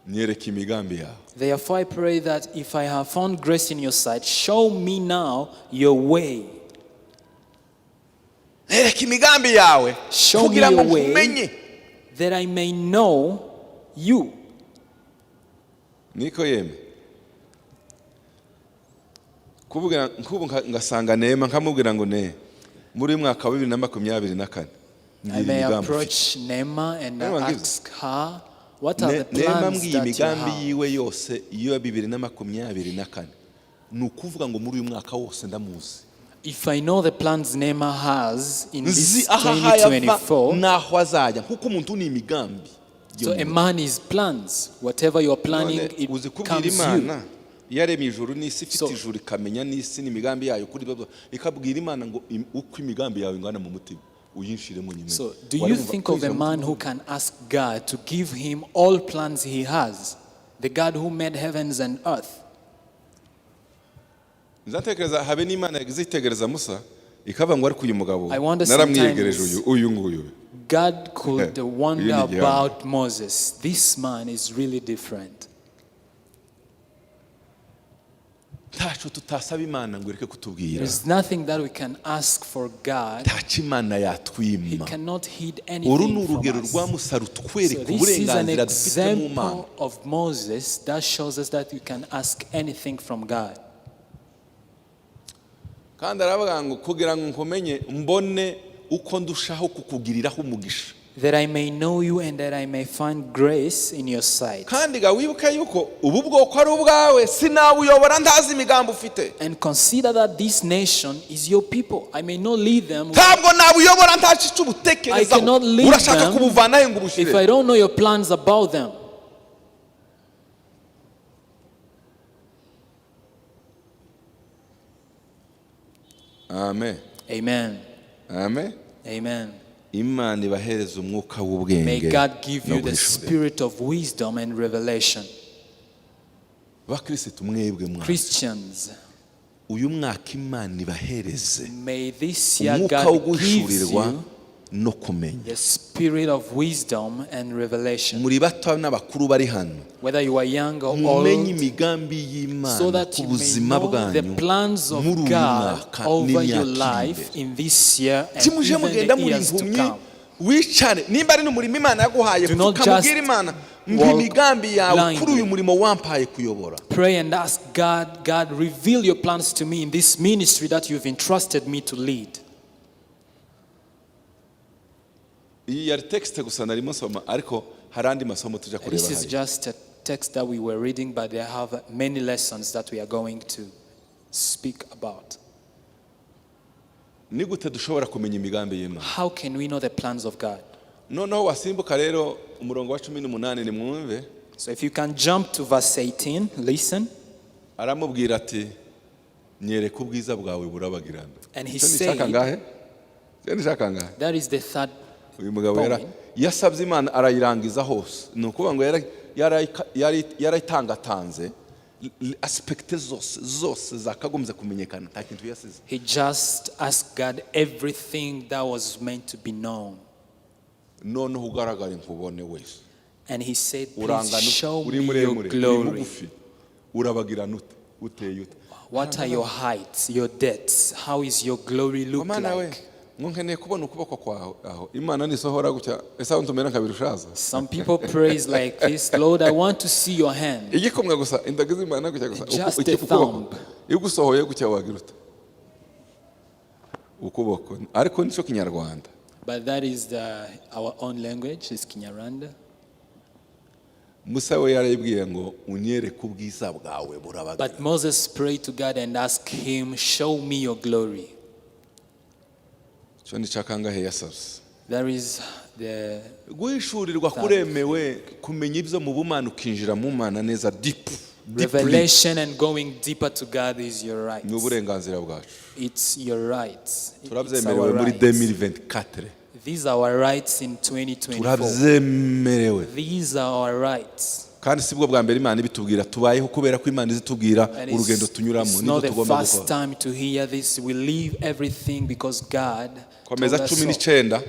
nyereka imigambi yawe. Therefore I pray that if I have found grace in your sight, show me now your way. Nyereka imigambi yawe. Show me Kugira ngo your way nkumenye. that I may know you. Niko yeme. Kuvuga nkubu ngasanga Neema nkamubwira ngo ne muri mwaka wa 2024. I may approach Nema and ask her, what are the Neema plans mbwiye that you imigambi have? yiwe yose iyo 2024. Nukuvuga ngo muri uyu mwaka wose ndamuzi. If I know the plans Nema has in Nzi this aha hayava 2024, naho azajya kuko umuntu ni imigambi. so a man is plans. Whatever you are planning, it uzi kubwira comes you. Imana yaremye ijuru n'isi, ifite So- ijuru ikamenya n'isi n'imigambi yayo kuri babo, ikabwira Imana ngo uko imigambi yawe ingana mu mutima uyinshiremo nyine. So, do you think of a man who can ask God to give him all plans he has? The God who made heavens and earth. Nzatekereza habe n'Imana yazitegereza Musa ikaba ngo ari kuyu mugabo I wonder naramwiyegereje sometimes- uyu nguyu. God could wonder Really young. about Moses. This man is really different. Ntaco tutasaba Imana ngo ireke kutubwira. There's nothing that we can ask for God. Ntaco Imana He yatwima. cannot hide Uru ni anything from urugero us. rwa Musa So rutwereka this is an uburenganzira dufite mu Mana. example of Moses that shows us that we can ask anything from God. Kandi aravuga ngo kugira ngo nkumenye mbone uko ndushaho kukugiriraho umugisha. That I may know you and that I may find grace in your sight. Kandi ga wibuke yuko ubu bwoko ari ubwawe sinabuyobora ntazi imigambi ufite. And consider that this nation is your people. I may not lead them. Ntabwo nabuyobora ntaci I cy'ubutekerezaho. cannot lead Urashaka them kubuvanahe ngo if I ubushire. don't know your plans about them. Amen. Amen. Amen. Amen. Imana ibahereza umwuka May w'ubwenge. God give you no the guhishurira. spirit of wisdom and revelation. Bakristo mwebwe mwana. Christians, Uyu mwaka Imana ibahereze may this year umwuka wo God gives guhishurirwa you no kumenya. the spirit of wisdom and revelation. Muri bato n'abakuru bari hano. Whether you are young or Mumenye old, imigambi so y'Imana that ku you may buzima know the bwanyu plans of muri uyu God mwaka over your n'imyaka iri life imbere. in this year and Timuje even mugenda the muri years to impumyi come. wicare nimba ari n'umurimo Imana yaguhaye Do not ukamubwira just Imana mbi walk imigambi yawe blindly. kuri uyu murimo wampaye kuyobora. Pray and ask God, God, reveal your plans to me in this ministry that you've entrusted me to lead. Iyi yari texte gusa narimo soma ariko hari andi masomo tujya kureba This is hano. just a text that we were reading, but they have many lessons that we are going to speak about. Ni gute dushobora kumenya imigambi y'Imana? How can we know the plans of God? Noneho wasimbuka rero umurongo wa 18 nimwumve. So if you can jump to verse 18, listen. Aramubwira ati nyereka ubwiza bwawe burabagirana. And he Icyo said- nishaka ngahe? Icyo nishaka ngahe? That is the third. Uyu mugabo Point. yasabye Imana arayirangiza hose. Ni ukuvuga ngo yarayitangatanze aspekte zose zakagombye kumenyekana nta kintu yasize. He just asked God everything that was meant to be known. Noneho ugaragara nkubone wese. And he said, please Urangana show uri me your muremure uri glory. mugufi urabagirana uteye ute. What are your heights, your depths? How is your glory look Mana we like? nkeneye kubona ukuboko kwawe aho Imana nisohora gutya esa ntumera nkabirushaza. Some people praise like this, Lord, I want to see your hand. Igikomwe gusa indagize Imana gutya gusa Just a thumb. Igusohoye gutya wagiruta ukuboko ariko nico kinyarwanda. But that is our own language, is Kinyarwanda. Musa we yarayibwiye ngo unyereke ubwiza bwawe burabaga. But Moses prayed to God and asked him, show me your glory. Cyo ni cakangahe yasabye. There is the guhishurirwa kuremewe kumenya ibyo mu bumana ukinjira mu mana neza deep. Revelation and going deeper to God is your right. Ni uburenganzira bwacu. It's your right. Turabyemerewe muri 2024. These are our rights in 2024. Turabyemerewe. These are our rights. Kandi sibwo bwa mbere Imana ibitubwira tubayeho kubera ko Imana izitubwira urugendo tunyuramo nizo tugomba gukora. It's not the first time to hear this. We leave everything because God komeza 19.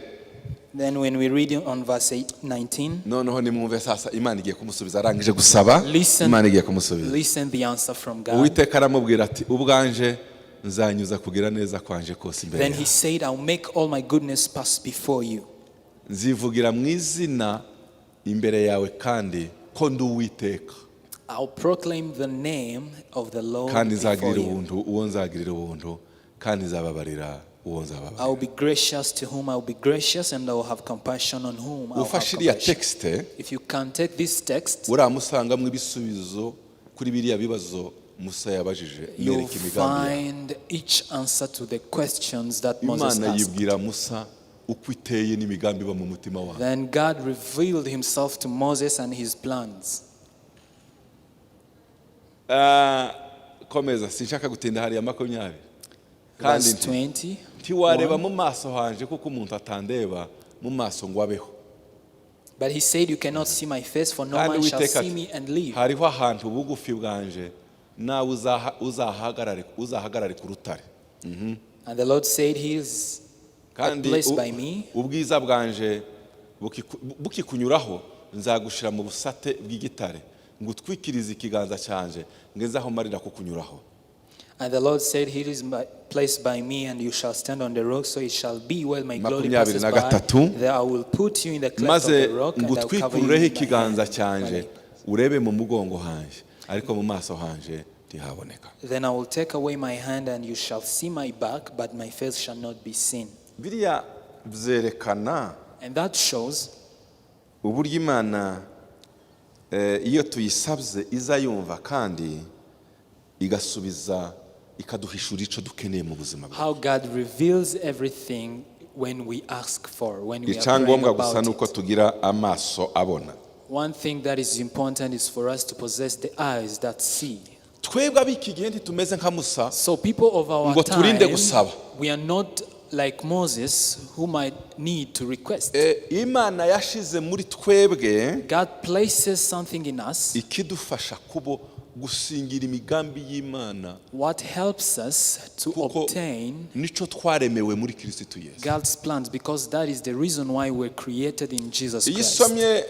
Then when we read on verse 19, noneho nimwumve sasa Imana igiye kumusubiza arangije gusaba. Imana igiye kumusubiza. Listen the answer from God. Uwiteka aramubwira ati ubwanje nzanyuza kugira neza kwanje kose imbere. Then he said, I'll make all my goodness pass before you. Nzivugira mu izina imbere yawe kandi ko ndi Uwiteka. I'll proclaim the name of the Lord kandi before nzagirira you. ubuntu uwo nzagirira ubuntu kandi nzababarira uwo nzababarira. I'll be gracious to whom I'll be gracious and I'll have compassion on whom I'll have ufashiriya compassion. texte If you can take this text, uramusanga mu ibisubizo kuri biriya bibazo Musa yabajije you'll yereka imigambi. find each answer to the questions that Moses Imana asked. yibwira Musa uko iteye n'imigambi ba mu mutima wawe. Then God revealed himself to Moses and his plans. Komeza sinshaka gutinda hariya 20. Verse 20. Ntiwareba mu maso hanje kuko umuntu atandeba mu maso ngo abeho. But he said, you cannot see my face, for no man shall see me and live. Hariho ahantu bugufi bwanje nawe uzahagarare ku rutare. And the Lord said, he is a place by me. Ubwiza bwanje bukikunyuraho nzagushira mu busate bw'igitare ngutwikiriza ikiganza cyanje ngezaho marira kukunyuraho. And the Lord said, he is placed by me, and you shall stand on the rock, so it shall be while my glory passes by. There I will put you in the cleft of the rock, and I will cover you with my hand. Urebe mu mugongo hanje ariko mu maso hanje ntihaboneka. Then I will take away my hand, and you shall see my back, but my face shall not be seen. Biriya byerekana And that shows uburyo Imana iyo tuyisabye izayumva kandi igasubiza ikaduhishura ico dukeneye mu buzima bwacu. how God reveals everything when we ask for, when we are praying Icyangombwa gusa about nuko it. tugira amaso abona. One thing that is important is for us to possess the eyes that see. Twebwe abiki gihe ntitumeze nka Musa So people of our ngo turinde time, gusaba. we are not like Moses, who might need to request. Imana yashize muri twebwe God places something in us ikidufasha kubo gusingira imigambi y'Imana. what helps us to obtain nico twaremewe muri Kristo Yesu. God's plans, because that is the reason why we're created in Jesus Christ. Iyisomye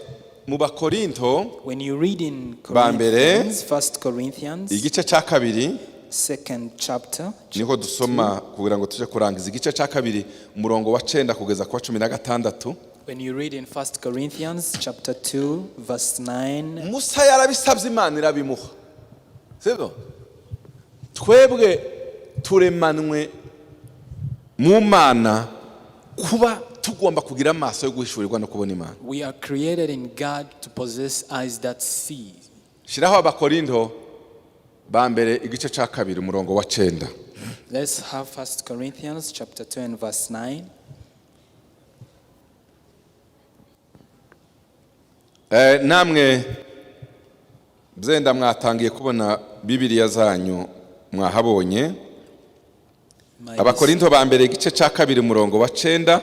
mu Bakorinto When you read in Bambere, Corinthians, 1 Corinthians, igice cya kabiri 2nd chapter, niho dusoma kugira ngo tuje kurangiza igice cya kabiri umurongo wa 9 kugeza ku 16. when you read in 1 Corinthians chapter 2 verse 9, Musa yarabisabye Imana irabimuha. Sibyo? Twebwe turemanwe mu Mana kuba tugomba kugira amaso yo guhishurirwa no kubona Imana. we are created in God to possess eyes that see. Shiraho Abakorinto Bambere igice cya kabiri umurongo wa 9. Let's have 1 Corinthians chapter 2 and verse 9. Namwe byenda mwatangiye kubona Bibiliya zanyu mwahabonye. Abakorinto Bambere igice cya kabiri umurongo wa 9.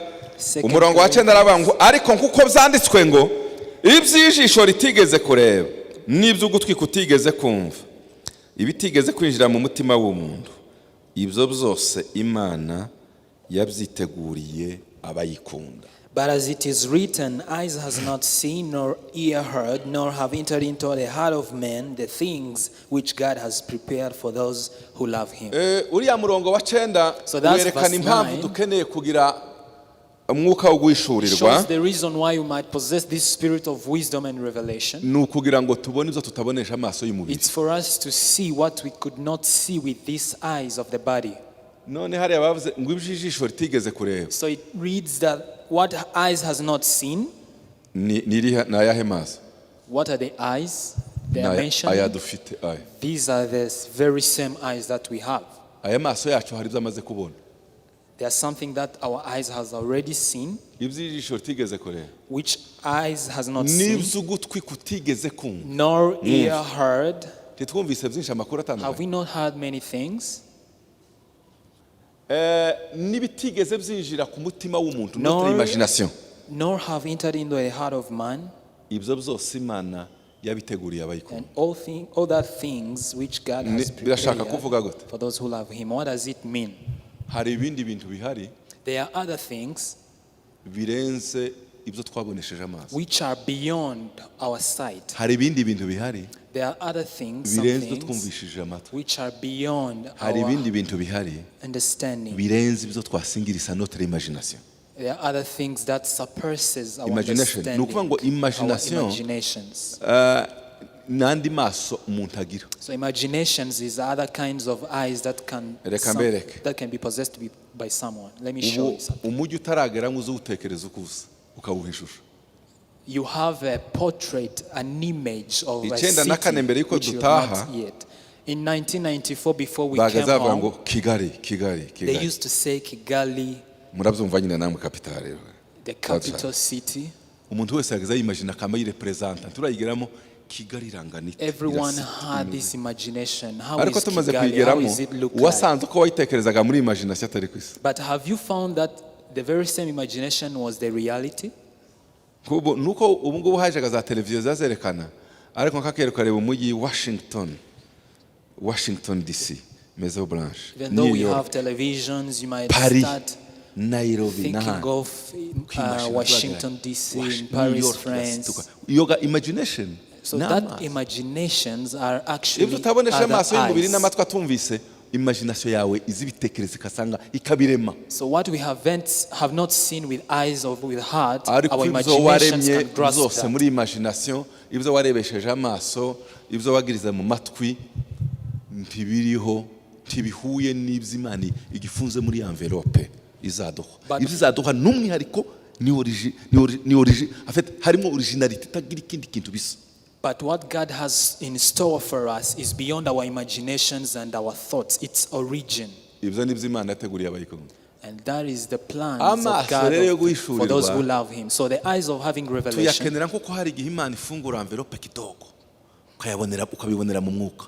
Umurongo wa 9 aravuga ngo ariko nkuko byanditswe ngo iby'ijisho ritigeze kureba n'ibyo ugutwi kutigeze kumva ibitigeze kwinjira mu mutima w'umuntu ibyo byose Imana yabyiteguriye abayikunda. But as it is written, eyes has not seen, nor ear heard, nor have entered into the heart of man the things which God has prepared for those who love him. uriya murongo wa 9 werekana impamvu dukeneye kugira umwuka wo guhishurirwa. Shows the reason why you might possess this spirit of wisdom and revelation. Ni ukugira ngo tubone ibyo tutabonesha amaso y'umubiri. It's for us to see what we could not see with these eyes of the body. None hariya bavuze ngo ijisho ritigeze kureba. So it reads that what eyes has not seen. Ni ayahe maso? What are the eyes they are mentioned? Aya dufite aya. These are the very same eyes that we have. Aya maso yacu hari ibyo amaze kubona. There's something that our eyes has already seen, iby'ijisho ritigeze kureba, which eyes has not seen, n'iby'ugutwi kutigeze kumva, nor ear heard. Twumvise byinshi amakuru Have we atandukanye, not heard many things? n'ibitigeze byinjira ku mutima w'umuntu, notre imagination, nor have entered into the heart of man. Ibyo byose Imana yabiteguriye abayikunda. And all that things which God has Birashaka kuvuga gute? prepared for those who love him. What does it mean? Hari ibindi bintu bihari There are other things birenze ibyo twabonesheje amaso. which are beyond our sight. Hari ibindi bintu bihari There are other things, some birenze ibyo things twumvishije amatwi. which are beyond Hari ibindi our bintu bihari understanding. birenze ibyo twasingirisa notre imagination. There are other things that surpasses our Imagination. understanding, Ni ukuvuga ngo imagination, our imaginations. n'andi maso umuntu agira. So imaginations is other kinds of eyes that can be possessed by someone. Let me show you something. Umujyi utaragera ngo uzutekereza uko usa ukawuha ishusho. You have a portrait, an image of a Icyenda na kane mbere city yuko which you have dutaha, not yet. In 1994, before we came bagaza bavuga ngo home, Kigali. they used to say Kigali, Murabyumva nyine namwe kapitale. the capital city. Umuntu wese yageza yimagine akama yirepresenta. Turayigeramo Kigali irangana. Everyone had this imagination. How Ariko is tumaze Kigali? How kuyigeramo, is it look like? wasanze uko wayitekerezaga muri imagination atari kwisi. But have you found that the very same imagination was the reality? Kubo nuko ubu ngubu hajaga za televiziyo zazerekana, ariko nkakeruka reba umujyi Washington DC, Maison Blanche, Even though New we York, have televisions, you might Paris, start Nairobi, thinking of Washington DC, in Paris, France. Yoga imagination. So that imaginations are actually Ibyo utabonesha amaso y'umubiri eyes. n'amatwi atumvise, imagination yawe izibitekereza ikasanga ikabirema. So what we have not seen with eyes or with heart, Ariko our ibyo imaginations waremye can grasp zose that. muri imagination, ibyo warebesheje amaso, ibyo wagiriza mu matwi, ntibiriho, ntibihuye n'iby'Imana igifunze muri envelope izaduha. Ibyo izaduha n'umwihariko ni origin, harimo originality itagira ikindi kintu bisa. But what God has in store for us is beyond our imaginations and our thoughts. It's origin. Ibyo ni by'Imana yateguriye abayikunda. And that is the plans of God for those who love him. So the eyes of having revelation. Tuyakenera nko hari igihe Imana ifungura envelope kidogo ukabibonera mu mwuka.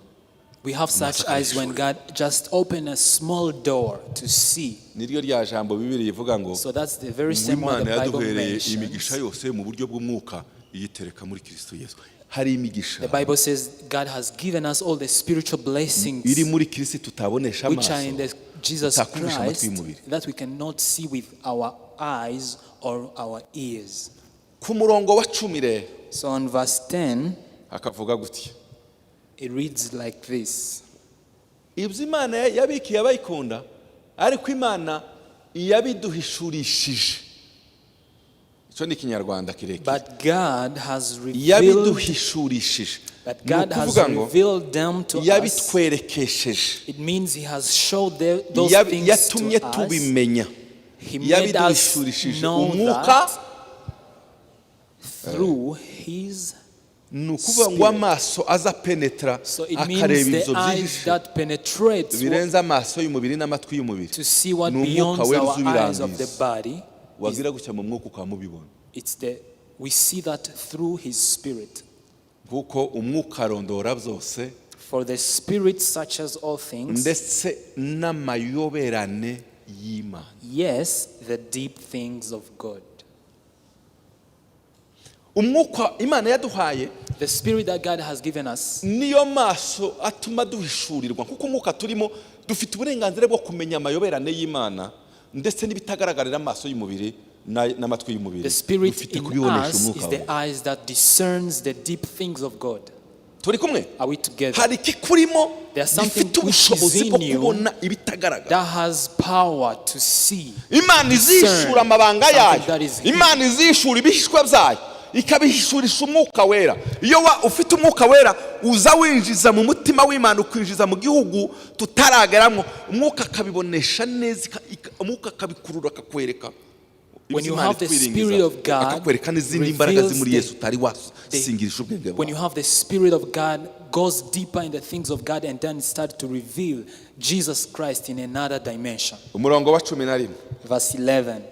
We have such eyes when God just opened a small door to see. Niryo rya jambo Bibiliya ivuga ngo, So that's the very same one the Bible mentions. imigisha yose mu buryo bw'umwuka iyitereka muri Kristo Yesu. Hari imigisha. The Bible says God has given us all the spiritual blessings iri muri Kristo tutabonesha which are in amaso. Jesus Christ that we cannot see with our eyes or our ears. Ku murongo wa 10 So on verse 10, akavuga gutya, it reads like this. ibyo Imana yabikiye abayikunda, ariko Imana yabiduhishurishije. Icyo ni Ikinyarwanda kirekire. But God has revealed yabiduhishurishije. But God has revealed them to us. Yabitwerekesheje. It means He has showed those things yatumye to us. tubimenya. He made us know that through His nukuvuga ngo amaso aza penetra akareba ibyo byinshi birenze amaso y'umubiri n'amatwi y'umubiri. To see what beyond our eyes of the body. Wagira gucya mu mwuka ukamubibona. We see that through His Spirit. Kuko umwuka arondora byose. For the Spirit searches all things. Ndetse n'amayoberane y'Imana. Yes, the deep things of God. Umwuka Imana yaduhaye, the Spirit that God has given us, niyo maso atuma duhishurirwa. Kuko umwuka turimo dufite uburenganzira bwo kumenya amayoberane y'Imana ndetse n'ibitagaragarira amaso y'umubiri n'amatwi y'umubiri. The spirit Dufite in kubibonesha us is umwuka the wawe. eyes that discerns the deep things of God. Turi kumwe? Are we together? Hari ikikurimo There's something gifite which is ubushobozi in bwo you kubona ibitagaragara. that has power to see. Imana izishura amabanga yayo, Imana izishura ibihishwe byayo, ikabihishurisha umwuka wera. Iyo ufite umwuka wera uza winjiza mu mutima w'Imana, ukwinjiza mu gihugu tutarageramo, umwuka akabibonesha neza, umwuka akabikurura akakwereka. When you have the Spirit of God, when you have the Spirit of God, goes deeper in the things of God and then starts to reveal Jesus Christ in another dimension. Verse 11.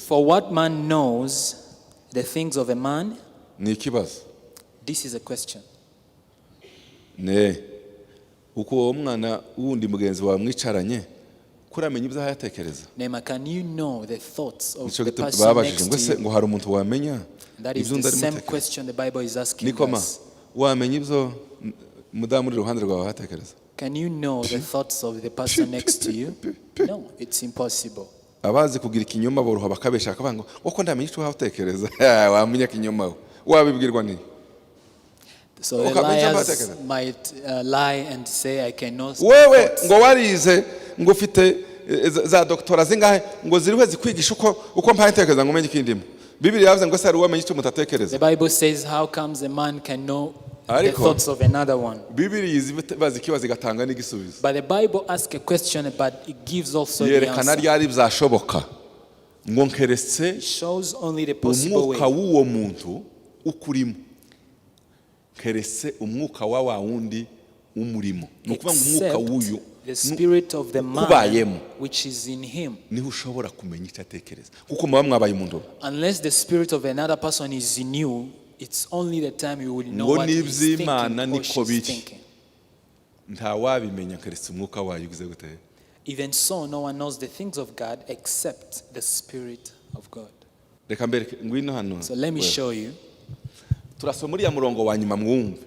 For what man knows the things of a man? This is a question. Uko umwana wundi mugenzi wawe mwicaranye kuramenya ibyo yatekereza. Nema, can you know the thoughts of the person next to you? Ngo hari umuntu wamenya. That is the same question the Bible is asking us. Wamenya ibyo mudamu uri ruhande rwawe yatekereza. Can you know the thoughts of the person next to you? No, it's impossible. Abazi kugira ikinyoma boruha bakabesha akavuga ngo ndamenya icyo watekereza. Wamenya kinyoma wabibwirwa ni. So the liars might lie and say, I cannot. Wewe ngo warize ngo ufite za doktora zingahe ngo ziriwe zikwigisha uko mpatekereza ngo umenye ikindimo. Bibiliya yavuze ngo sari wamenye icyo mutatekereza. The Bible says, how comes a man can know the thoughts of another one? Bibiliya izibaza ikibazo igatanga n'igisubizo. But the Bible asks a question, but it gives also the yerekana answer. ryari byashoboka ngo nkeretse Shows only the possible way. umwuka w'uwo muntu ukurimo. Keretse umwuka wa wundi umurimo. Nukuvuga ngo umwuka w'uyu the spirit of the man which is in him. Niho ushobora kumenya icyo atekereza. Kuko muba mwabaye umuntu. Unless the spirit of another person is in you, it's only the time you will know what he's thinking or she's thinking. Nta wabimenya keretse umwuka wayo ugize gute. Even so, no one knows the things of God except the Spirit of God. Reka mbereke ngwino hano. So let me show you. Turasoma muri ya murongo wa nyuma mwumve.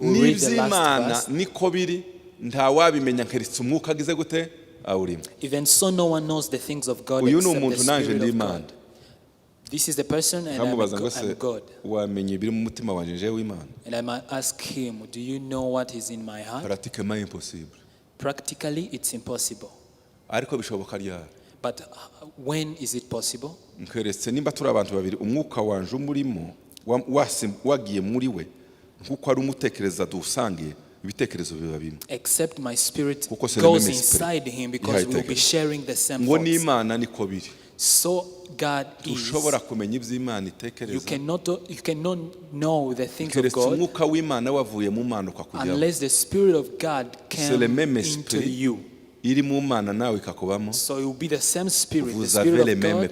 N'iby'Imana niko biri nta wabimenya keretse umwuka agize gute awurimo. Even so, no one knows the things of God except the Spirit of God. This is the person and I'm God. Wamenye ibiri mu mutima wanje nje w'Imana. And I might ask him, do you know what is in my heart? Pratiquement impossible. Practically, it's impossible. Ariko bishoboka ryari. But when is it possible? Nkeretse nimba turi abantu babiri umwuka wanje umurimo wagiye muri we nkuko ari umutekereza dusangiye ibitekerezo biba bimwe. Except my spirit goes inside him because we will be sharing the same thoughts. Ngo n'Imana niko biri. So God is. Ushobora kumenya iby'Imana itekereza. You cannot know the things of God. Umwuka w'Imana wavuye mu Mana ukakujyaho. Unless the Spirit of God came into you. Iri mu Mana nawe ikakubamo. So it will be the same Spirit, the Spirit of God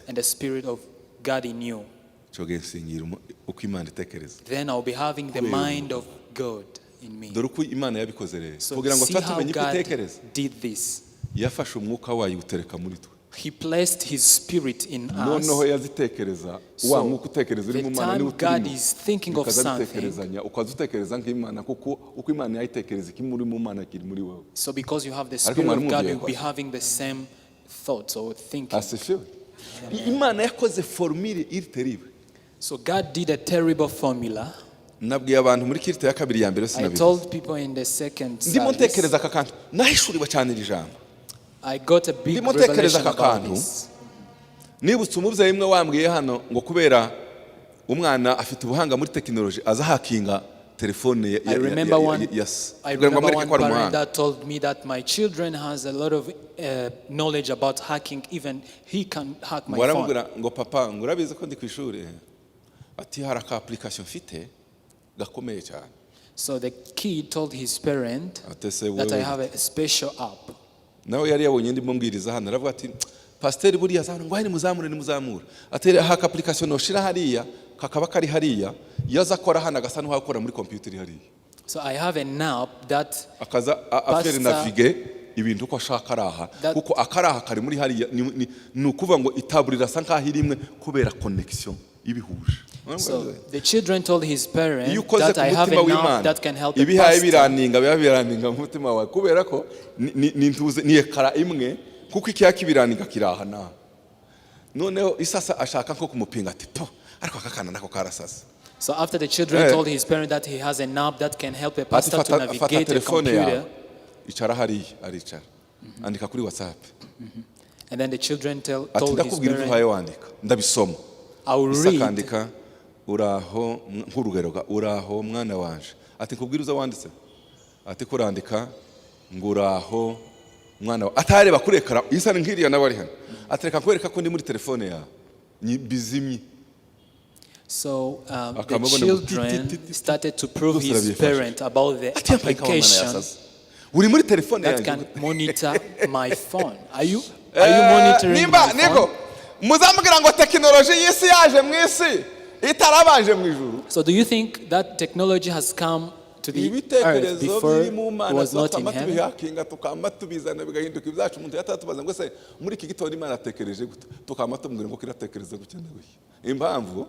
and the Spirit of God in you. Then I'll be having the mind of God in me. So see how God did this. He placed his spirit in us. So the time God is thinking of something, so because you have the Spirit of God, you'll be having the same thoughts or thinking. So God did a terrible formula. I told people in the second service, I got a big revelation about this. Nibutse umubyeyi imwe wambwiye hano ngo kubera umwana afite ubuhanga muri technology azahakinga telefone ya. I remember one parent that told me that my children has a lot of knowledge about hacking, even he can hack my phone. Ngo papa ngo urabizi ko ndi ku ishuri ati hari ka application mfite gakomeye cyane. So the kid told his parent that I have a special app. Nawe yari yabonye ndimo mbwiriza hano aravuga ati pasteur buriya zano ngo ni muzamura atera haka application oshira hariya kakaba kari hariya yaza kora hana gasa no hakora muri computer hariya. So I have an app that akaza afere navigate ibintu uko ashaka araha kuko akaraha kari muri hariya ni ukuvuga ngo itaburira sa nkaho irimwe kubera connection ibihuje. So the children told his parents iyo ukoze that ku I have mutima enough w'Imana that can help the ibihaye pastor. biraninga biba biraninga mu mutima wawe kubera ko ni ekara imwe kuko ikiya kibiraninga kiraha naha noneho isasa ashaka nko kumupinga ati po ariko akakana nako karasasa. So after the children told his parents that he has a knob that can help a pastor to navigate a computer, icara hariya aricara andika kuri WhatsApp. And then the children told his parents, ndabisoma. I will read. Akandika uraho nk'urugero uraho mwana wanje ati kubwiriza wanditse ati kurandika nguraho mwana atareba kurekara isana nkiriya nawe ari hano atereka kwereka ko ndi muri telefone yawe bizimye. So the children started to prove his parent about the application that can monitor my phone. Are you monitoring my phone? Muzamubwira ngo technology y'isi yaje mu isi itarabanje mu ijuru. So do you think that technology has come to the earth before it was not in heaven? Tukama tubizana bigahinduka ibyacu umuntu yatatubaza ngo se muri iki gitondo Imana atekereje gute tukama tumubwira ngo kiratekereza gukene gushya impamvu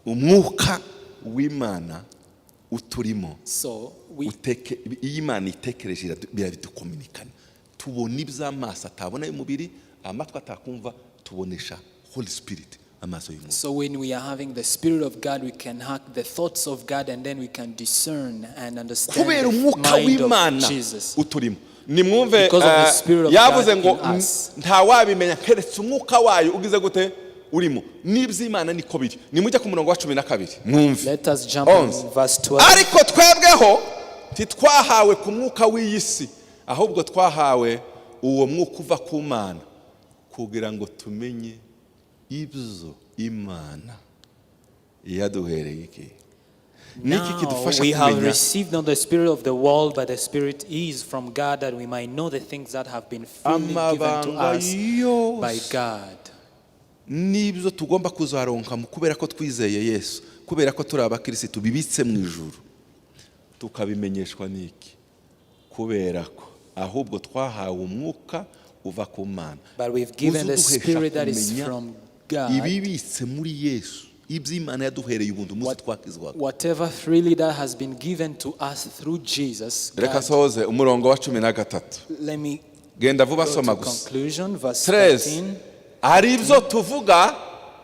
umwuka w'Imana uturimo. So Imana itekereje birabidukomunikana tubona iby'amaso atabona y'umubiri amatwi atakumva tubonesha Holy Spirit amaso y'Imana. So when we are having the Spirit of God we can hack the thoughts of God and then we can discern and understand the mind of Jesus. Uturimo nimwumve yavuze ngo nta wabimenya keretse umwuka wayo ugize gute urimo n'iby'Imana niko biri. Nimujya ku murongo wa 12 mwumve. Let us jump in verse 12. Ariko twebweho titwahawe ku mwuka w'iyisi ahubwo twahawe uwo mwuka uva ku Mana kugira ngo tumenye ibyo Imana yaduhereye iki. Now we have received not the spirit of the world, but the Spirit is from God, that we might know the things that have been freely given to us by God. Nibyo tugomba kuzaronka kubera ko twizeye Yesu, kubera ko turi abakristo bibitse mu ijuru, tukabimenyeshwa niki kubera ko ahubwo twahawe umwuka uva ku Mana. But we've given the Spirit that is from God. Ibibitse muri Yesu iby'Imana yaduhereye ubuntu muzi twakizwaga. Whatever freely that has been given to us through Jesus. Reka soze umurongo wa 13. Let me genda vuba soma gusa. Conclusion verse 13. Ari ibyo tuvuga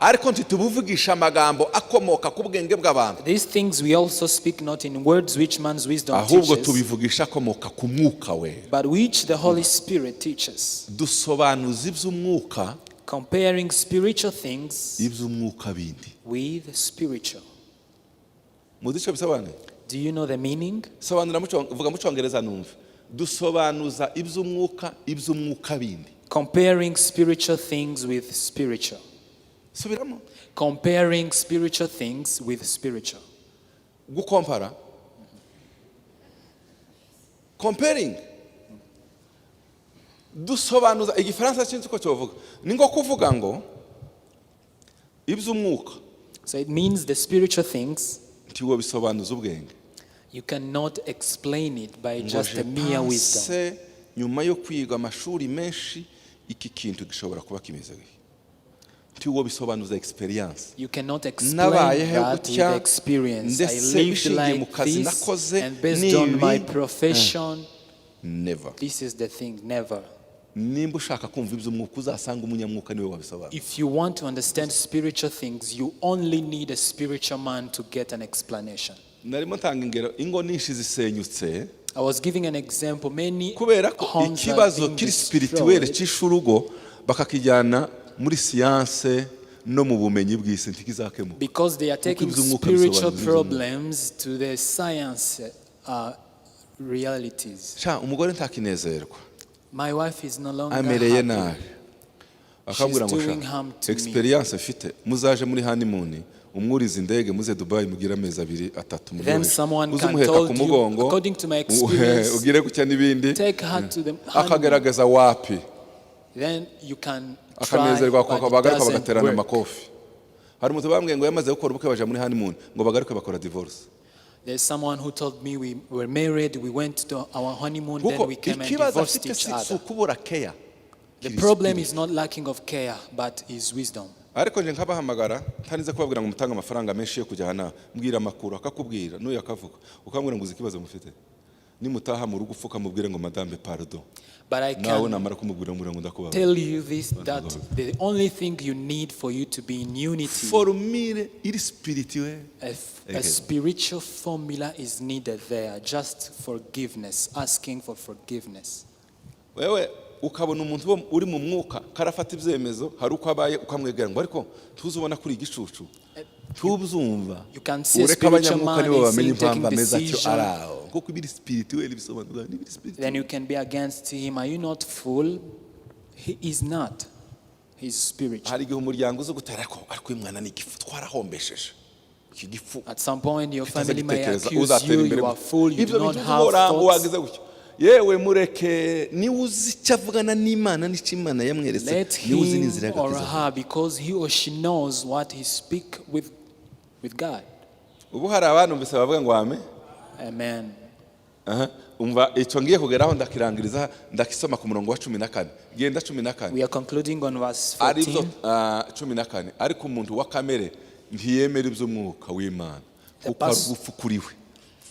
ariko ntitubuvugisha amagambo akomoka ku bwenge bw'abantu. These things we also speak not in words which man's wisdom ahubwo tubivugisha akomoka ku mwuka we. But which the Holy Spirit teaches. Dusobanuza iby'umwuka, comparing spiritual things iby'umwuka bindi with spiritual. Mudicho bisobanuye? Do you know the meaning? Sobanura vuga mu Cyongereza numve. Dusobanuza iby'umwuka bindi. Comparing spiritual things with spiritual. Subiramo. Comparing spiritual things with spiritual. Gukompara. Comparing. Dusobanuza igifaransa cyinzi ko cyovuga. Ningo kuvuga ngo iby'umwuka. So it means the spiritual things. Tiwo bisobanuza ubwenge. You cannot explain it by just a mere wisdom. Nyuma yo kwiga amashuri menshi iki kintu gishobora kuba kimeze gute. Tiwo bisobanuza experience. You cannot explain that with experience. I lived like this and based on my profession. Never. This is the thing, never. Nimba ushaka kumva iby'umwuka uzasanga umunyamwuka niwe wabisobanura. If you want to understand spiritual things, you only need a spiritual man to get an explanation. Narimo ntanga ingero ingo nyinshi zisenyutse. I was giving an example. Many kubera ko ikibazo kiri spirituel cy'ishurugo bakakijyana muri science no mu bumenyi bw'isi ntikizakemo. Because they are taking spiritual problems to the science realities. Umugore ntakinezerwa. My wife is no longer amereye nabi. Akabwira ngo experience afite muzaje muri honeymoon umwuriza indege muze Dubai mugira amezi 2-3 mu then someone can told you according to my experience ugire gutya nibindi take her to the akagerageza wapi then you can akanezerwa ko bagaruka bagaterana amakofi. Hari umuntu bambwiye ngo yamaze gukora ubukwe baje muri honeymoon ngo bagaruke bakora divorce. There's someone who told me we were married, we went to our honeymoon, then we came and divorced each other. The problem is not lacking of care, but is wisdom. ariko nje nkabahamagara ntanize kubabwira ngo mutanga amafaranga menshi yo kujya hana mbwira amakuru akakubwira n'uyu akavuga ukambwira ngo uzi ikibazo mufite nimutaha mu rugo ufuka mubwire ngo madame pardon. But I can tell you this, that the only thing you need for you to be in unity, a spiritual formula is needed there, just forgiveness, asking for forgiveness. Wewe ukabona umuntu uri mu mwuka karafata ibyemezo hari uko abaye ukamwegera ngo ariko tuzubona kuri igicucu tubuzumva ureka abanyamwuka nibo bamenye impamvu ameze atyo araho kuko ibiri spirituel bisobanura n'ibiri spirituel. Then you can be against him. Are you not full? He is not. He is spiritual. Hari igihe umuryango uzo gutera ko ariko imwana n'igifu twarahombesheje. At some point your family may accuse you are full, you do not have thoughts. Yewe mureke ni uzi cyavugana n'Imana n'ikimana yamweretse ni uzi n'inzira y'agakiza, because he or she knows what he speak with God. Ubu hari abantu mbese bavuga ngo amen. Umva icyo ngiye kugeraho ndakirangiriza ndakisoma ku murongo wa 14 genda 14. We are concluding on verse 14. Arizo 14 ariko umuntu wa kamere ntiyemera iby'umwuka w'Imana kuko arufu kuriwe.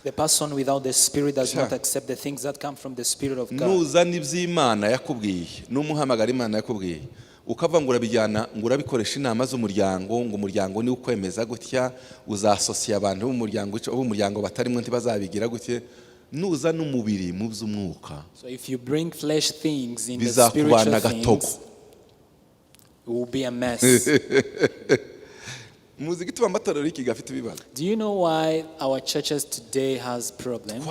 The person without the Spirit does not accept the things that come from the Spirit of God. Nuzana iby'Imana yakubwiye n'umuhamagara Imana yakubwiye ukava ngo urabijyana ngo urabikoresha inama z'umuryango ngo umuryango ni ukwemeza gutya uzasosiya abantu b'umuryango batarimo ntibazabigira gutye nuzana umubiri mu by'umwuka. So if you bring flesh things in the spiritual things, it will be a mess. Do you know why our churches today has problems?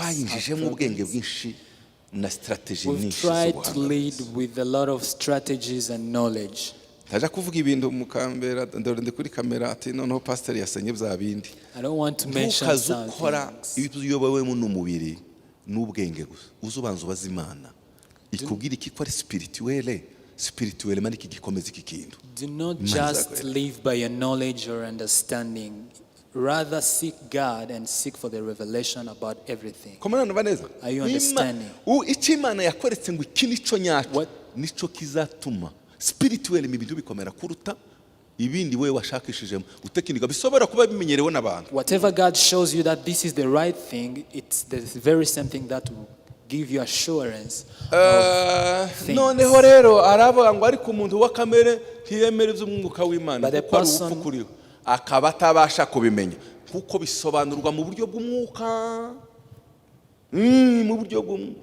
We've tried to lead with a lot of strategies and knowledge. I don't want to mention some things. Do not just live by your knowledge or understanding. Rather seek God and seek for the revelation about everything. Are you understanding? What? Spiritually whatever God shows you that this is the right thing, it's the very same thing that will give you assurance of things. But the person akaba atabasha kubimenya kuko bisobanurwa mu buryo bw'umwuka mu buryo bw'umwuka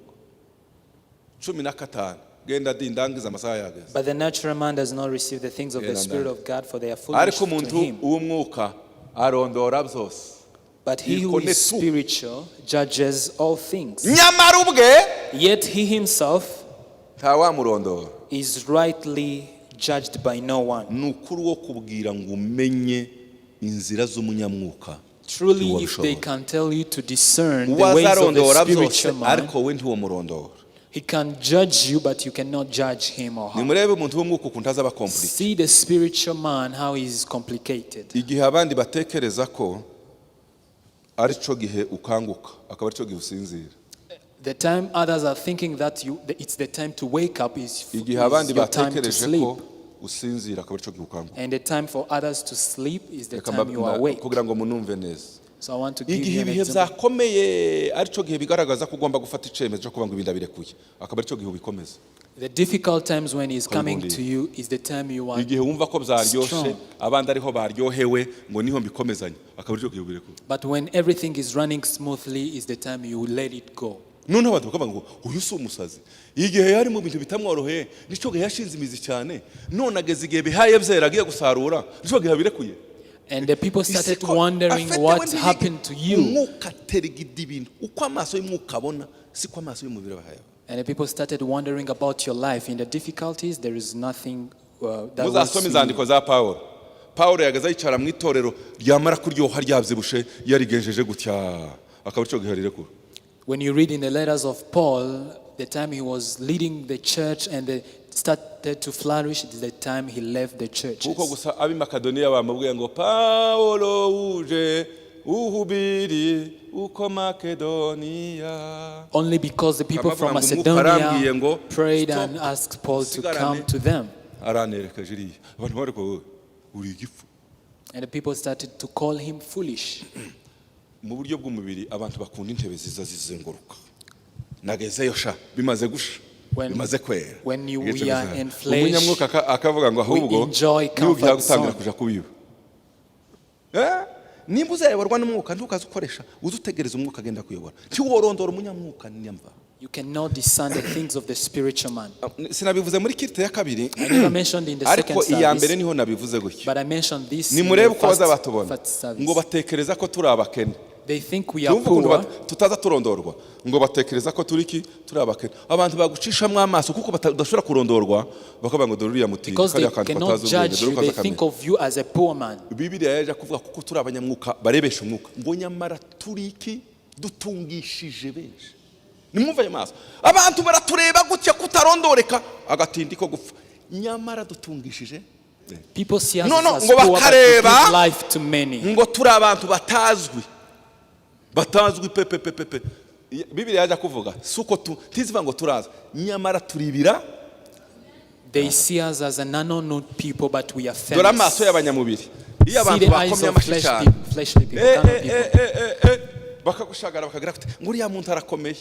15 genda dindangiza amasaha yageze. But the natural man does not receive the things of the Spirit of God, for they are foolish ariko to umuntu him. uw'umwuka arondora byose. But he who is spiritual judges all things. Nyamara ubwe yet he himself ntawamurondora is rightly judged by no one. Nukuri wo kubwira ngo umenye inzira z'umunyamwuka. Truly, if they can tell you to discern the ways of the spiritual man, ariko we ntiwomurondora. He can judge you, but you cannot judge him or her. Nimurebe umuntu w'umwuka ukuntu azaba complicated. See the spiritual man how he is complicated. Igihe abandi batekereza ko ari cyo gihe ukanguka akaba ari cyo gihe usinzira. The time others are thinking that it's the time to wake up is your time to sleep. Usinzira akaba ari cyo gihe ukanguka. And the time for others to sleep is the time you are awake. Kugira ngo munumve neza. So I want to give you an example. Byakomeye ari cyo gihe bigaragaza ko ugomba gufata icyemezo cyo kuba ngo ibinda birekuye akaba ari cyo gihe ubikomeza. The difficult times when he's coming to you is the time you are strong. But when everything is running smoothly is the time you let it go. None abantu bakavuga ngo uyu si umusazi igihe yari mu bintu bitamworoheye nico gihe yashinze imizi cyane none ageze igihe bihaye byera agiye gusarura nico gihe birekuye. And the people started wondering what happened to you. And the people started wondering about your life. In the difficulties, there is nothing that was Paulo yagaza yicara mu itorero ryamara kuryoha ryabyibushe yarigenjeje gutya akaba cyo giharire ko. When you read in the letters of Paul, the time he was leading the church and they started to flourish, it is the time he left the church. Kuko gusa abi Makedoniya bamubwiye ngo Paulo uje uhubiri uko Makedoniya. Only because the people from Macedonia prayed and asked Paul to come to them. Aranereka jiri abantu bariko uri igifu. And the people started to call him foolish. Mu buryo bw'umubiri abantu bakunda intebe ziza zizenguruka. Nagezeyo sha bimaze gusha. Bimaze kwera. When we are in flesh, umunyamwuka akavuga ngo ahubwo niba gutangira kuja kubiba. Nimba uzayoborwa n'umwuka ntukaze ukoresha uzutegereza umwuka agenda kuyobora. Ntiworondora umunyamwuka nyamva. You cannot discern the things of the spiritual man. Sinabivuze muri kirite ya kabiri. I never mentioned in the second service. Iya mbere niho nabivuze gutyo. But I mentioned this. Ni murebe uko bazabatubona. Ngo batekereza ko turi abakene. They think we are poor. Tutaza turondorwa. Ngo batekereza ko turi abakene. Abantu bagucishamwe amaso kuko badashobora kurondorwa bakavuga ngo doriya muti kariya kantu batazuye. They think of you as a poor man. Bibiliya yaje kuvuga kuko turi abanyamwuka barebesha umwuka. Ngo nyamara turi dutungishije benshi. Nimumva amaso. Abantu baratureba gutya kutarondoreka agatindi ko gupfa. Nyamara dutungishije. People see us as poor but we give life to many. Ngo turi abantu batazwi. Batazwi pepe. Bibiliya yaje kuvuga suko tiziva ngo turaza. Nyamara turibira. They see us as an unknown people but we are famous. Dore amaso y'abanyamubiri. Iyo abantu bakomye amashishana. Fleshly people. Bakagushagara bakagira kuti nguriya muntu arakomeye.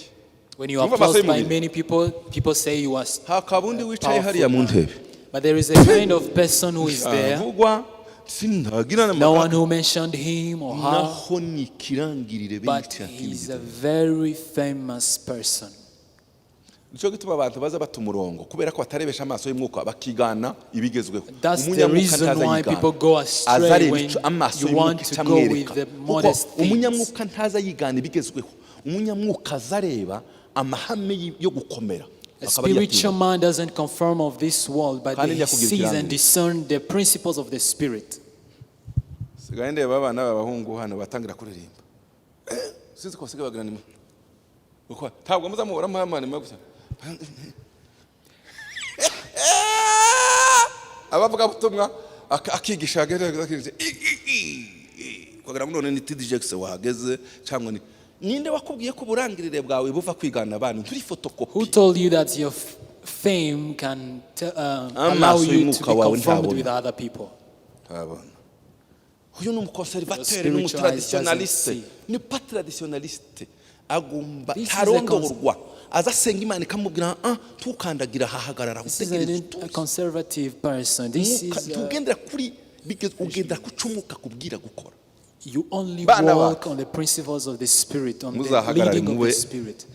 When you are applauded by many people, people say you are hakabundi wicaye hariya mu ntebe. But there is a kind of person who is there. No one who mentioned him or her, but he is a very famous person. Nico gituma abantu baza batumurongo kubera ko batarebesha amaso y'umwuka bakigana ibigezweho. That's the reason why people go astray when you want to go with the modest things. Umunyamwuka ntaza yigana ibigezweho. Umunyamwuka azareba amahame yo gukomera. A spiritual man doesn't conform of this world, but he sees and discerns the principles of the spirit. Sigaye ndeba abana b'abahungu hano batangira kuririmba. Sizi ko sigaye bagana uko ntabwo muzamubura amahane magusa. Abavuga butumwa akigisha ageze kugira ngo none ni TDJX wahageze cyangwa ni ninde wakubwiye ko burangirire bwawe buva kwigana abantu turi photocopy. Who told you that your fame can allow you to be conformed with other people? Uyu ni umukonservateur ni umutraditionaliste ni pas traditionaliste agomba tarondorwa azasenga Imana ikamubwira tukandagira hahagarara utegereze a conservative person. This is tugendera kuri ugendera kucumuka kubwira gukora. You only walk on the principles of the Spirit, on the leading of the Spirit.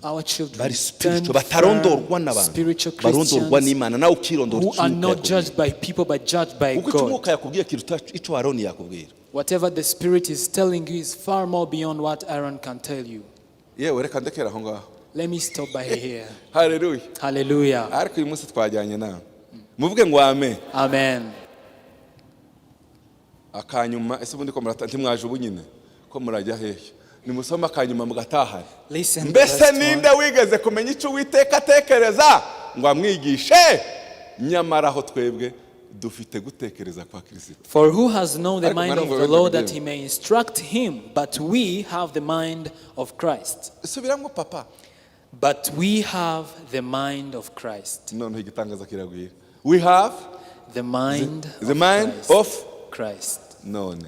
Our children stand firm, spiritual Christians who are not judged by people but judged by God. Whatever the Spirit is telling you is far more beyond what Aaron can tell you. Let me stop by here. Hallelujah. Hallelujah. Amen. Akanyuma ese bundi ko murata ntimwaje ubunyine ko murajya hehe nimusoma akanyuma mugatahana. Mbese ninde wigeze kumenya icyo Uwiteka atekereza ngo amwigishe nyamara aho twebwe dufite gutekereza kwa Kristo. For who has known the mind of the Lord that he may instruct him, but we have the mind of Christ. Subiramo papa. But we have the mind of Christ. None igitangaza kiragwira. We have the mind of Christ. None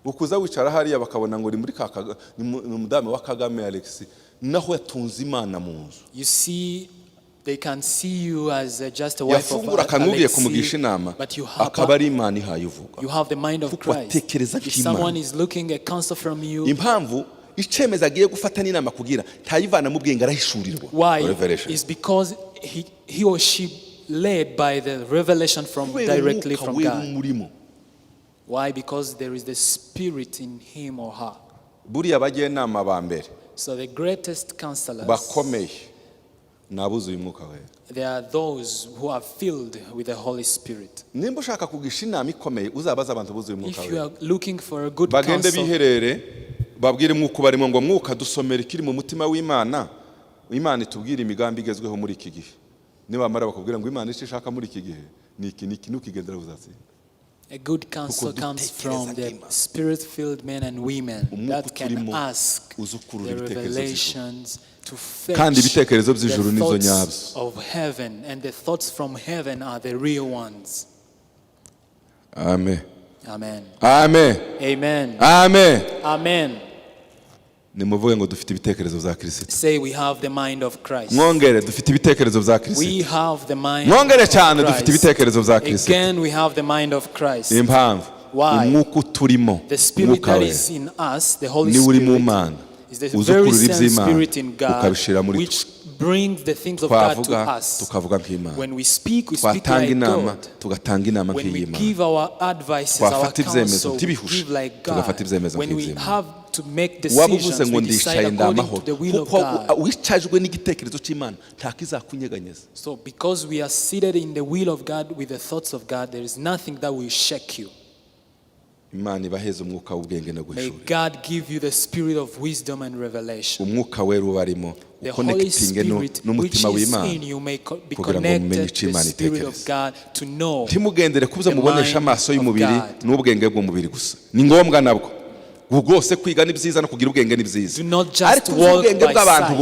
ukuza wicara hariya bakabona ngo ni muri ni umudame wa Kagame Alex naho yatunze Imana mu nzu. You see, they can see you as just a wife of Alex, but you have the mind of Christ. If someone is looking a counsel from you, icemeza agiye gufata n'inama kugira tayivana mu bwenge arahishurirwa. Why? Is because he or she led by the revelation directly from God. Why? Because there is the Spirit in him or her. Buriya bagiye nama ba mbere. So the greatest counselors bakomeye nabuzuye umwuka we. They are those who are filled with the Holy Spirit. Nimba ushaka kugisha inama ikomeye uzabaza abantu buzuye umwuka we. If you are looking for a good bagende counsel, biherere babwire mwuko barimo ngo mwuka dusomera ikiri mu mutima w'Imana. Imana itubwira imigambi igezweho muri iki gihe. Niba mara bakubwira ngo Imana ishaka muri iki gihe ni iki nukigendera uzatsinda. A good counsel comes from the Spirit-filled men and women that can ask the revelations to fetch the thoughts of heaven, and the thoughts from heaven are the real ones. Amen. Amen. Amen. Amen. Amen. Amen. Nimuvuge ngo dufite ibitekerezo bya Kristo. Say we have the mind of Christ. Mwongere dufite ibitekerezo bya Kristo. We have the mind. Mwongere cyane dufite ibitekerezo bya Kristo. Again we have the mind of Christ. Impamvu umwuka turimo, the spirit that is in us, the Holy Spirit, is the very same Spirit in God, which brings the things of God to us. When we speak like God. When we give our advices, our counsel, we give like God. When we have to make decisions, we decide according to the will of God. So because we are seated in the will of God with the thoughts of God, there is nothing that will shake you. May God give you the spirit of wisdom and revelation. The Holy Spirit which is in you may be connected to the Spirit of God to know the mind of God. Do not just walk by sight.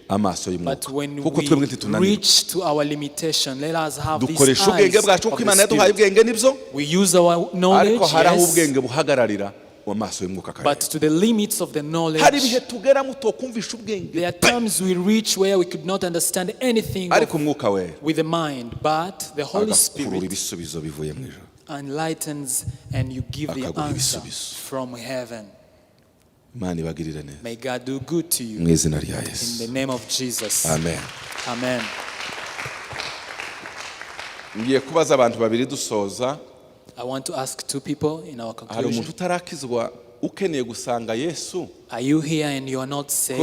But when we reach to our limitation, let us have these eyes of the Spirit. We use our knowledge, yes, but to the limits of the knowledge. There are times we reach where we could not understand anything with the mind, but the Holy Spirit enlightens and you give the answer from heaven. May God do good to you. In the name of Jesus. Amen. Amen. I want to ask two people in our conclusion. Are you here and you are not saved?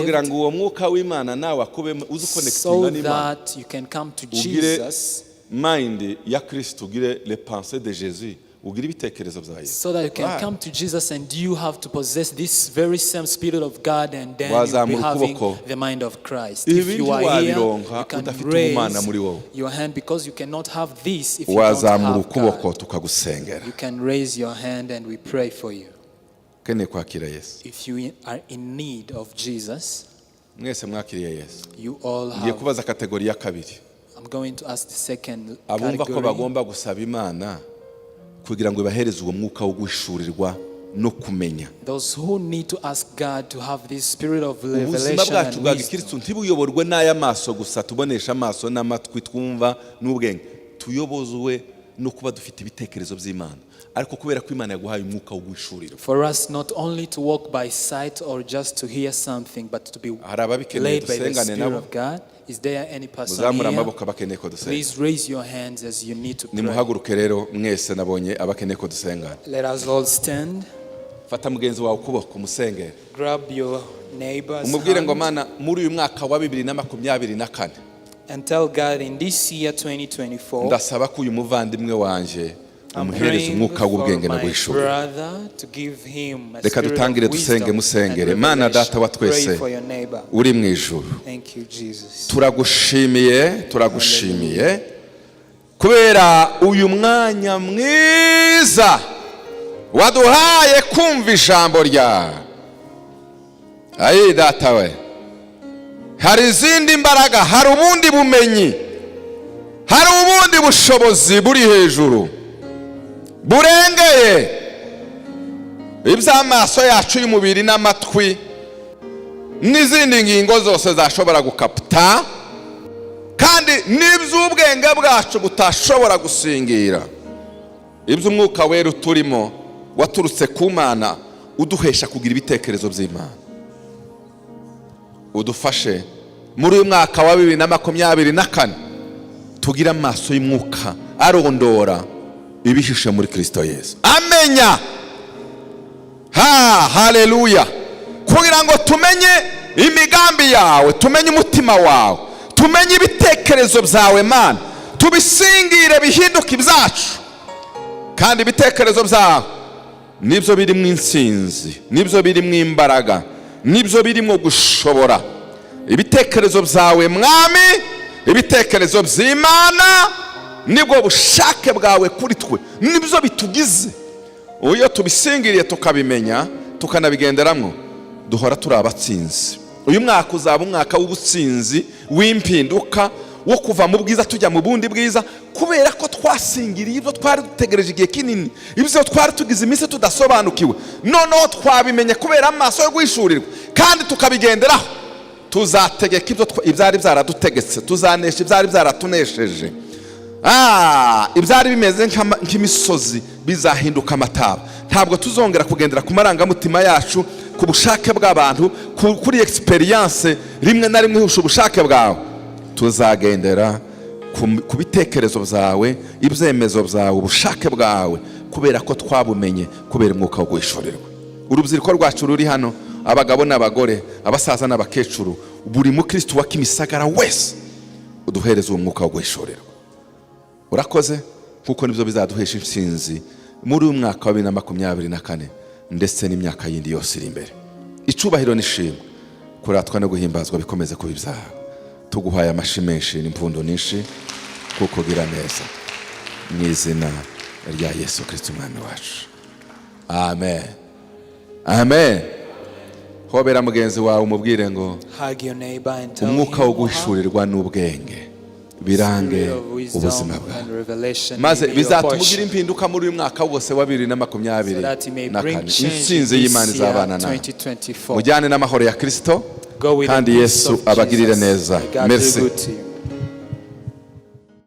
So that you can come to Jesus. So that you can come to Jesus and you have to possess this very same Spirit of God, and then you'll be having the mind of Christ. If you are here, you can raise your hand, because you cannot have this if you don't have God. You can raise your hand and we pray for you. If you are in need of Jesus, you all have. I'm going to ask the second category. Those who need to ask God to have this spirit of revelation and wisdom. For us not only to walk by sight or just to hear something, but to be led by the Spirit of God. Is there any person here? Please raise your hands as you need to pray. Let us all stand. Grab your neighbor's hand and tell God, in this year 2024, I'm praying for my brother to give him a spirit of wisdom and revelation. Pray for your neighbor. Thank you, Jesus. Turagushimiye kubera uyu mwanya mwiza waduhaye kumva ijambo ryawe. Ayi data we, hari izindi mbaraga, hari ubundi bumenyi, hari ubundi bushobozi buri hejuru burengeye iby'amaso yacu y'umubiri n'amatwi n'izindi ngingo zose zashobora gukapta, kandi n'iby'ubwenge bwacu butashobora gusingira. Iby'umwuka wera turimo waturutse ku Mana uduhesha kugira ibitekerezo by'Imana. Udufashe muri uyu mwaka wa 2024 tugira amaso y'umwuka arondora ibihishe muri Kristo Yesu. Amenya. Haleluya. Kugira ngo tumenye imigambi yawe, tumenye umutima wawe, tumenye ibitekerezo byawe Mana, tubisingire bihinduke ibyacu. Kandi ibitekerezo byawe nibyo birimo insinzi, nibyo birimo imbaraga, nibyo birimo gushobora. Ibitekerezo byawe Mwami, ibitekerezo by'Imana nibwo bushake bwawe kuri twe, nibyo bitugize. Uyo tubisingiriye tukabimenya tukanabigenderamo, duhora turi abatsinzi. Uyu mwaka uzaba umwaka w'ubutsinzi, w'impinduka, wo kuva mu bwiza tujya mu bundi bwiza, kubera ko twasingiriye ibyo twari dutegereje igihe kinini, ibyo twari tugize iminsi tudasobanukiwe, noneho twabimenye kubera amaso yo guhishurirwa kandi tukabigenderaho. Tuzategeka ibyo ibyari byaradutegetse, tuzanesha ibyari byaratunesheje. Ibyari bimeze nk'imisozi bizahinduka amataba. Ntabwo tuzongera kugendera ku marangamutima yacu, ku bushake bw'abantu, kuri experience rimwe na rimwe ihusha ubushake bwawe. Tuzagendera ku bitekerezo byawe, ibyemezo byawe, ubushake bwawe, kubera ko twabumenye, kubera umwuka wo guhishurirwa. Urubyiruko rwacu ruri hano, abagabo n'abagore, abasaza n'abakecuru, buri mukristo wa Kimisagara wese uduhereza uwo mwuka wo guhishurirwa. Urakoze, kuko nibyo bizaduhesha intsinzi muri uyu mwaka wa 2024 ndetse n'imyaka yindi yose iri imbere. Icubahiro n'ishimwe, kuratwa no guhimbazwa bikomeze kuba ibyaha. Tuguhaye amashi menshi n'impundu nyinshi kuko gira neza, mu izina rya Yesu Kristo umwami wacu. Amen. Amen. Hobera mugenzi wawe umubwire ngo umwuka wo guhishurirwa n'ubwenge birange ubuzima bwawe, maze bizatumugira impinduka muri uyu mwaka wose wa 2024. Intsinzi y'Imana izabana nawe. Mujyane n'amahoro ya Kristo kandi Yesu abagirire neza. Merci.